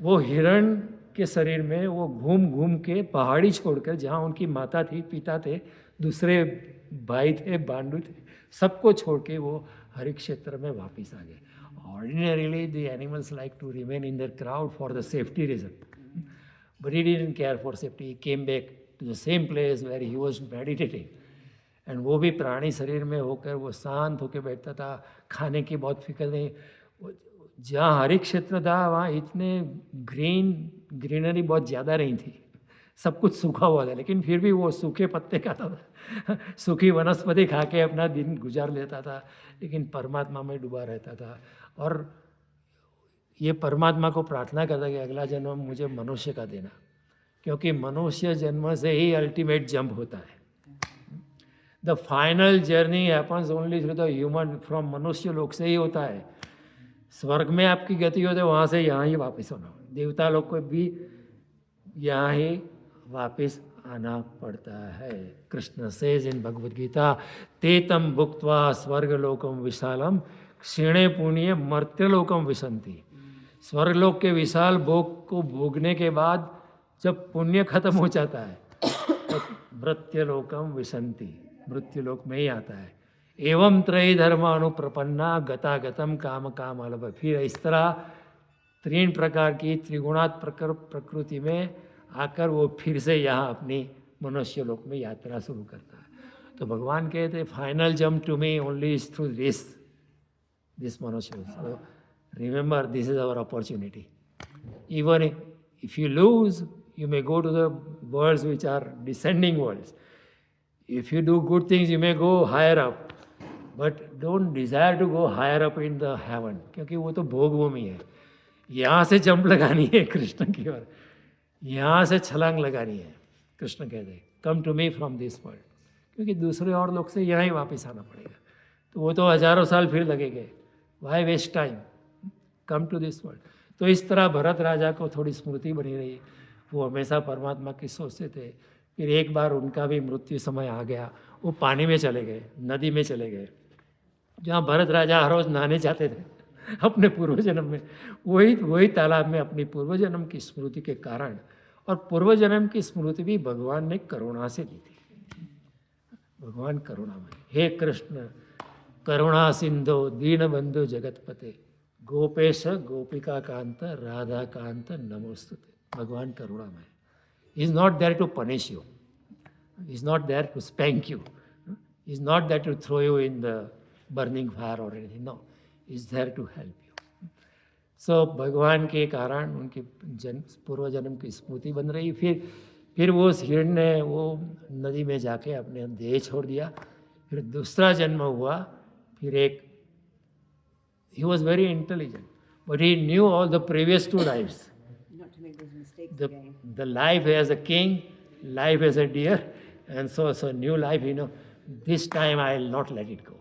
वो हिरण के शरीर में वो घूम घूम के पहाड़ी छोड़कर, जहाँ उनकी माता थी, पिता थे, दूसरे भाई थे, बांडू थे, सबको छोड़ के वो हरि क्षेत्र में वापस आ गए। Ordinarily, the animals like to remain in their crowd for the safety reason. But he didn't care for safety. He came back to the same place where he was meditating. And वो भी प्राणी शरीर में होकर वो शांत होकर बैठता था, खाने की बहुत फिक्र नहीं। जहाँ हरित क्षेत्र था वहाँ इतने ग्रीनरी बहुत ज़्यादा नहीं थी, सब कुछ सूखा हुआ था, लेकिन फिर भी वो सूखे पत्ते खाता था सूखी वनस्पति खा के अपना दिन गुजार लेता था, लेकिन परमात्मा में डूबा रहता था। और ये परमात्मा को प्रार्थना करता कि अगला जन्म मुझे मनुष्य का देना, क्योंकि मनुष्य जन्म से ही अल्टीमेट जंप होता है। The final journey happens only through the human, from मनुष्य लोक से ही होता है। स्वर्ग में आपकी गति होती है, वहाँ से यहाँ ही वापस होना। देवता लोग को भी यहाँ ही वापस आना पड़ता है। कृष्ण सेज इन भगवद गीता, ते तम भुक्त्वा स्वर्गलोकम विशालम क्षीणे पुण्य मर्त्यलोकम विशंति। स्वर्गलोक के विशाल भोग को भोगने के बाद जब पुण्य खत्म हो जाता है तो मृत्युलोकम विशंति, मृत्युलोक में ही आता है। एवं त्रय धर्म अनुप्रपन्ना गतागतम काम काम अलभ। फिर इस तरह 3 प्रकार की त्रिगुणात प्रकृति में आकर वो फिर से यहाँ अपनी मनुष्य लोक में यात्रा शुरू करता है। तो भगवान कहते final jump to me only is through this manushya. So remember, this is our opportunity. Even if you lose, you may go to the worlds which are descending worlds. If you do good things, you may go higher up, but don't desire to go higher up in the heaven, क्योंकि वो तो भोग भूमि है। यहाँ से jump लगानी है कृष्ण की ओर, यहाँ से छलांग लगानी है। कृष्ण कहते हैं come to me from this world, क्योंकि दूसरे और लोग से यहाँ ही वापस आना पड़ेगा, तो वो तो हजारों साल फिर लगेंगे। Why waste time, come to this world. तो इस तरह भरत राजा को थोड़ी स्मृति बनी रही, वो हमेशा परमात्मा की सोचते थे। फिर एक बार उनका भी मृत्यु समय आ गया, वो पानी में चले गए, नदी में चले गए, जहाँ भरत राजा हर रोज नहाने जाते थे अपने पूर्व जन्म में। वही तालाब में अपनी पूर्व जन्म की स्मृति के कारण, और पूर्व जन्म की स्मृति भी भगवान ने करुणा से दी थी। भगवान करुणामय, हे कृष्ण करुणा सिंधु दीन बंधु जगतपते गोपेश गोपिका कांत राधा कांत नमोस्तुते। भगवान करुणामय, is not there to punish you, is not there to spank you, is not there to throw you in the burning fire और anything, no, is there to help you. So भगवान के कारण उनके पूर्व जन्म की स्मृति बन रही। फिर वो हिरण ने वो नदी में जाके अपने देह छोड़ दिया। फिर दूसरा जन्म हुआ। फिर एक, he was very intelligent, but he knew all the previous 2 lives. Not to make those mistakes The, again. the life as a king, life as a deer, and so new life, this time I will not let it go.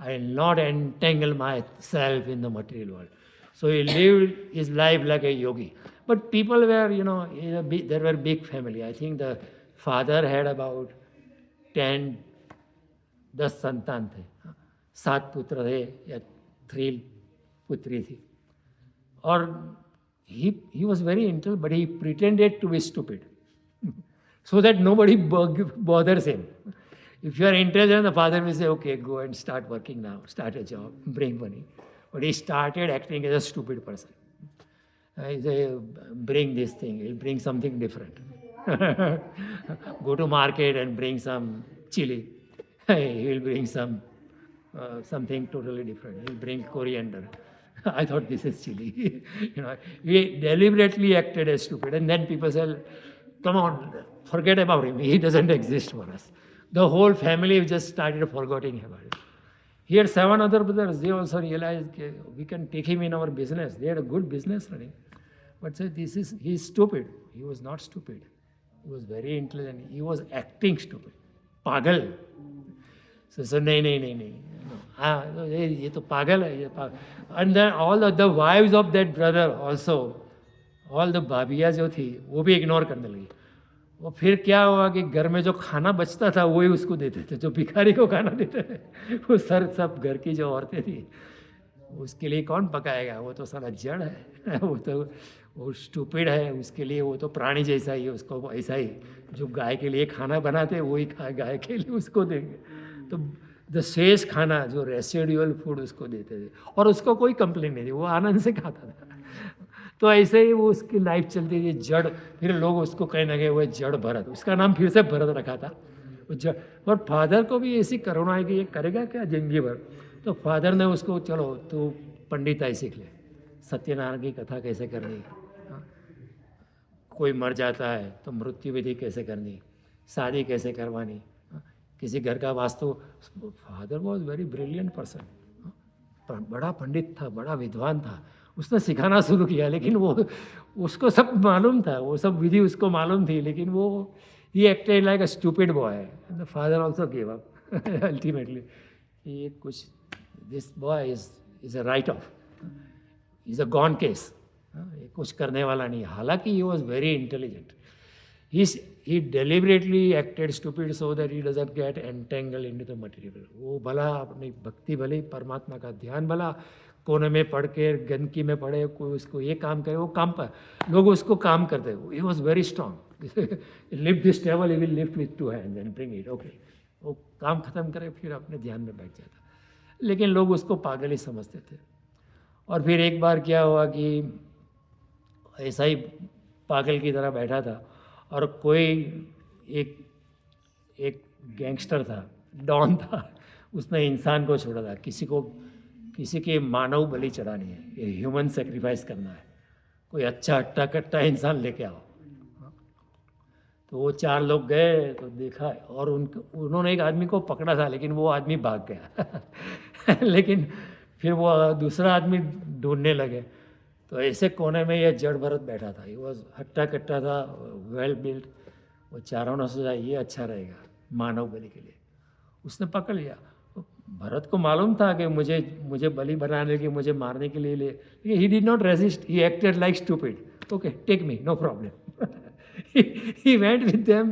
I will not entangle myself in the material world. So he lived his life like a yogi. But people were, there were big family. I think the father had about 10 संतान थे, 7 पुत्र थे या 3 पुत्री थी। और he was very intelligent, but he pretended to be stupid so that nobody bothers him. If you are intelligent, the father will say, okay, go and start working now, start a job, bring money. But he started acting as a stupid person. He say, bring this thing, he'll bring something different. Go to market and bring some chili. He will bring something totally different. He'll bring coriander. I thought this is chili. He deliberately acted as stupid. And then people say, come on, forget about him. He doesn't exist for us. The whole family just started forgetting about it. He had 7 other brothers. They also realized we can take him in our business. They had a good business running. But said, he's stupid. He was not stupid. He was very intelligent. He was acting stupid. Pagal. So नहीं. ये तो पागल है, and then all of the wives of that brother also, all the भाभियाँ जो थी वो भी ignore करने लगी। वो फिर क्या हुआ कि घर में जो खाना बचता था वही उसको देते थे, जो भिखारी को खाना देते थे वो सब घर की जो औरतें थी, उसके लिए कौन पकाएगा? वो तो सारा जड़ है, वो स्टूपिड है, उसके लिए वो तो प्राणी जैसा ही है, उसको ऐसा ही जो गाय के लिए खाना बनाते वही गाय के लिए उसको देंगे। तो द शेष खाना जो रेसिडुअल फूड उसको देते थे और उसको कोई कंप्लेन नहीं थी, वो आनंद से खाता था। तो ऐसे ही वो उसकी लाइफ चलती थी। जड़, फिर लोग उसको कहने लगे वो जड़ भरत, उसका नाम फिर से भरत रखा था। और फादर को भी ऐसी करुणा है कि ये करेगा क्या जिंदगी भर। तो फादर ने उसको, चलो तू पंडिताई सीख ले, सत्यनारायण की कथा कैसे करनी, हाँ, कोई मर जाता है तो मृत्यु विधि कैसे करनी, शादी कैसे करवानी, हाँ, किसी घर का vastu. Father was very brilliant person, बड़ा पंडित था, बड़ा विद्वान था। उसने सिखाना शुरू किया, लेकिन वो उसको सब मालूम था, वो सब विधि उसको मालूम थी, लेकिन वो ही acted like a stupid boy. The father also give up ultimately. ये कुछ, this boy is a right of, is a gone case, ये कुछ करने वाला नहीं। हालांकि he was very intelligent, he deliberately acted stupid so that he doesn't get entangled into the material। वो भला अपनी भक्ति भले, परमात्मा का ध्यान भला, कोने में पढ़ के गंदगी में पड़े, कोई उसको ये काम करे, वो काम पर लोग उसको काम करते। he was very strong lift this table, he will lift with 2 hands and bring it, okay। वो काम खत्म करे फिर अपने ध्यान में बैठ जाता, लेकिन लोग उसको पागल ही समझते थे। और फिर एक बार क्या हुआ कि ऐसा ही पागल की तरह बैठा था, और कोई एक गैंगस्टर था, डॉन था, उसने इंसान को छोड़ा था। किसी के मानव बलि चढ़ानी है, ये ह्यूमन सेक्रीफाइस करना है, कोई अच्छा हट्टा कट्टा इंसान लेके आओ। तो वो 4 लोग गए तो देखा, और उन्होंने एक आदमी को पकड़ा था, लेकिन वो आदमी भाग गया लेकिन फिर वो दूसरा आदमी ढूंढने लगे। तो ऐसे कोने में ये जड़ भरत बैठा था, ये वॉज हट्टा कट्टा था, वेल बिल्ट। वो चारों ने सोचा ये अच्छा रहेगा मानव बलि के लिए, उसने पकड़ लिया। भरत को मालूम था कि मुझे बलि बनाने के, मुझे मारने के लिए ले, he did not resist, he acted like stupid, okay take me, no problem. he went with them।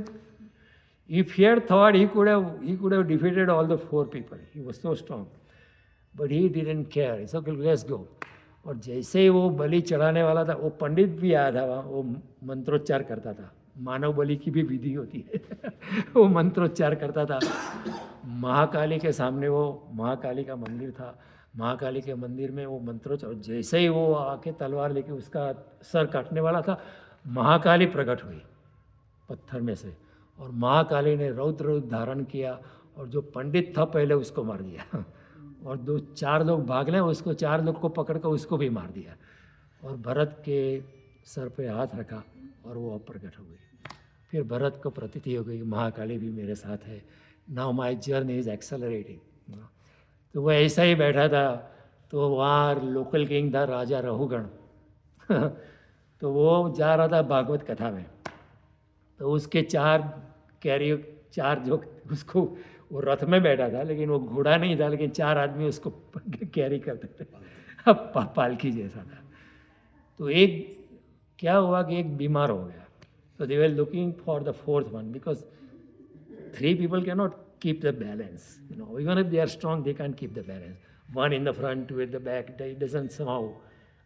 If he had thought he could have defeated all the 4 people, he was so strong, but he didn't care, it's okay, let's go। और जैसे ही वो बलि चढ़ाने वाला था, वो पंडित भी आया था वहाँ, वो मंत्रोच्चार करता था, मानव बलि की भी विधि होती है वो मंत्रोच्चार करता था। महाकाली के सामने, वो महाकाली का मंदिर था, महाकाली के मंदिर में वो मंत्रोच्चार, जैसे ही वो आके तलवार लेके उसका सर काटने वाला था, महाकाली प्रकट हुई पत्थर में से, और महाकाली ने रौद्र रूप धारण किया, और जो पंडित था पहले उसको मार दिया और 4 लोग भाग गए, उसको 4 लोग को पकड़ कर उसको भी मार दिया, और भरत के सर पे हाथ रखा और वो प्रकट हो गई। फिर भरत को प्रतीति हो गई महाकाली भी मेरे साथ है, now my journey is accelerating. तो वो ऐसा ही बैठा था, तो वहाँ लोकल किंग था राजा रहुगण तो वो जा रहा था भागवत कथा में, तो उसके 4 जो उसको, वो रथ में बैठा था, लेकिन वो घोड़ा नहीं था, लेकिन 4 आदमी उसको कैरी करते थे, अब पालकी जैसा था। तो एक क्या हुआ कि एक बीमार हो गया, तो they were looking for the 4th one, because 3 people cannot keep the balance, even if they are strong they can't keep the balance, 1 in the front, 2 at the back, it doesn't somehow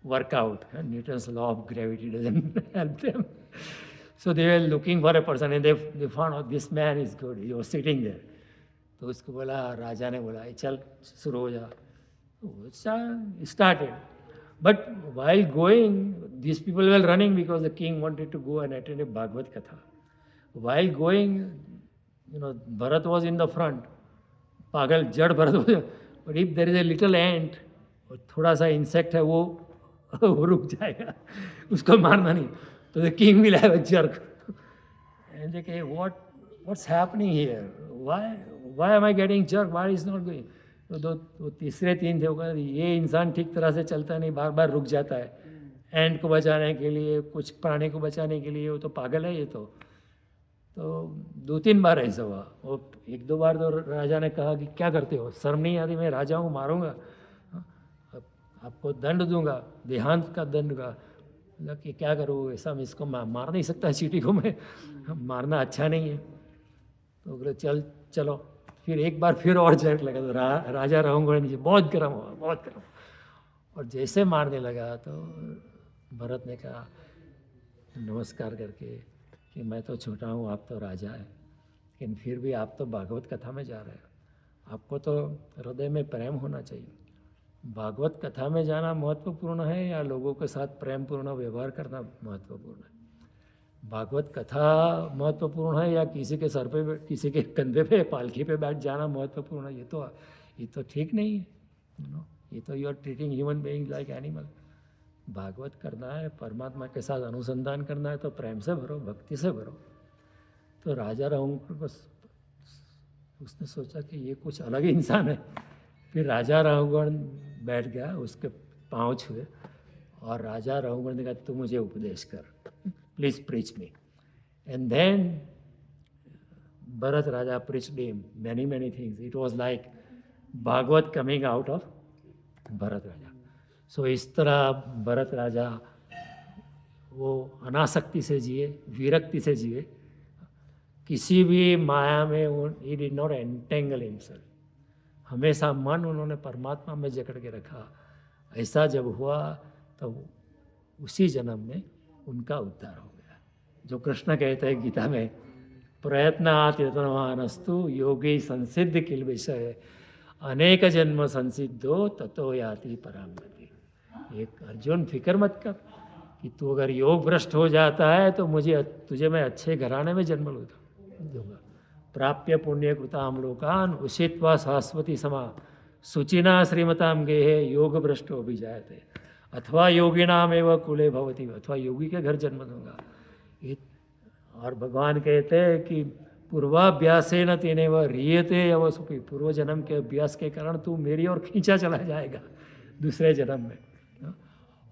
work out, and Newton's law of gravity doesn't help them। So they were looking for a person, and they found out this man is good, he was sitting there। तो उसको बोला, राजा ने बोला चल शुरू हो जा, started. But while going this people were running because the king wanted to go and attend a Bhagwat Katha. While going Bharat was in the front, पागल Jad Bharat, but if there is a little ant, थोड़ा सा इंसेक्ट है वो रुक जाएगा, उसको मारना नहीं। तो the king will have a jerk and they के what's happening here, why am I getting jerk, why is not going। तो तीसरे 3 थे, वो कहते ये इंसान ठीक तरह से चलता नहीं, बार बार रुक जाता है, एंड को बचाने के लिए, कुछ प्राणी को बचाने के लिए, वो तो पागल है ये तो 2-3 बार ऐसा हुआ। वो 1-2 बार तो राजा ने कहा कि क्या करते हो, शर्म नहीं आती, मैं राजा हूँ, मारूंगा, आपको दंड दूंगा, देहांत का दंड का। मतलब कि क्या करूँ, ऐसा मैं इसको मार नहीं सकता, चींटी को मैं, मारना अच्छा नहीं है। तो बोले चलो। फिर एक बार फिर और जर्क लगा, तो राजा रहूँगा नीचे, बहुत गर्म हुआ, बहुत गर्म। और जैसे मारने लगा तो भरत ने कहा नमस्कार करके कि मैं तो छोटा हूँ, आप तो राजा है, लेकिन फिर भी आप तो भागवत कथा में जा रहे हो, आपको तो हृदय में प्रेम होना चाहिए। भागवत कथा में जाना महत्वपूर्ण है या लोगों के साथ प्रेमपूर्ण व्यवहार करना महत्वपूर्ण है? भागवत कथा महत्वपूर्ण है या किसी के सर पे किसी के कंधे पे पालकी पे बैठ जाना महत्वपूर्ण है, ये तो ठीक नहीं है। ये तो you are treating human being like animal. Bhagavat करना है, परमात्मा के साथ अनुसंधान करना है तो प्रेम से भरो, भक्ति से भरो। तो राजा रघुवंश बस उसने सोचा कि ये कुछ अलग ही इंसान है। फिर राजा रघुवंश बैठ गया, उसके पाँव छुए और राजा रघुवंश ने कहा तू मुझे उपदेश कर, please preach me. And then Bharat Raja preached him many things. It was like Bhagwat coming out of Bharat Raja. So इस तरह भरत राजा वो अनासक्ति से जिए, विरक्ति से जिए, किसी भी माया में वो ही डिड नॉट एंटेंगल हिमसेल्फ। हमेशा मन उन्होंने परमात्मा में जकड़ के रखा। ऐसा जब हुआ तो उसी जन्म में उनका उद्धार हो गया। जो कृष्ण कहते हैं गीता में, प्रयत्नात् यतनवानस्तु योगी संसिद्ध किल विषय अनेक जन्म संसिद्धो ततो याति परां गति। एक अर्जुन फिक्र मत कर कि तू अगर योग भ्रष्ट हो जाता है तो तुझे मैं अच्छे घराने में जन्म दूंगा। प्राप्य पुण्य कृताम लोकान उषित्वा शाश्वती समा शुचिना श्रीमताम गेहे योग भ्रष्टो भी जायते अथवा योगिनाम एवं कुले भवती, अथवा योगी के घर जन्म दूंगा। और भगवान कहते हैं कि पूर्वाभ्यासे न तेने व रियते अवसुपी, पूर्व जन्म के अभ्यास के कारण तू मेरी ओर खींचा चला जाएगा दूसरे जन्म में।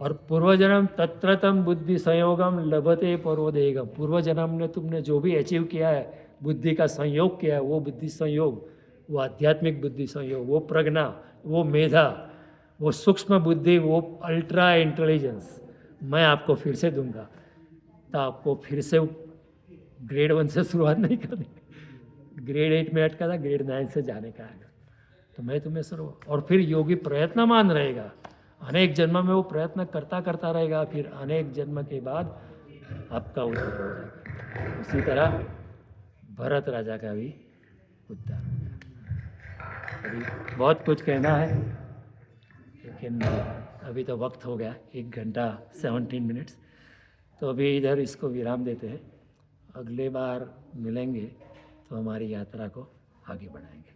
और पूर्व जन्म तत्र तम बुद्धि संयोगम लभते परोदेगम, पूर्व जन्म ने तुमने जो भी अचीव किया है, बुद्धि का संयोग किया है, वो बुद्धि संयोग, वो आध्यात्मिक बुद्धि संयोग, वो प्रज्ञा, वो मेधा, वो सूक्ष्म बुद्धि, वो अल्ट्रा इंटेलिजेंस मैं आपको फिर से दूंगा। तो आपको फिर से ग्रेड 1 से शुरुआत नहीं करनी, ग्रेड 8 में अटका था, ग्रेड 9 से जाने का है। तो मैं तुम्हें सर्व, और फिर योगी प्रयत्नमान रहेगा, अनेक जन्म में वो प्रयत्न करता रहेगा, फिर अनेक जन्म के बाद आपका उद्धार हो जाएगा। उसी तरह भरत राजा का भी उद्धार हो गया। अभी बहुत कुछ कहना है लेकिन अभी तो वक्त हो गया 1 घंटा 17 मिनट्स। तो अभी इधर इसको विराम देते हैं। अगले बार मिलेंगे तो हमारी यात्रा को आगे बढ़ाएंगे।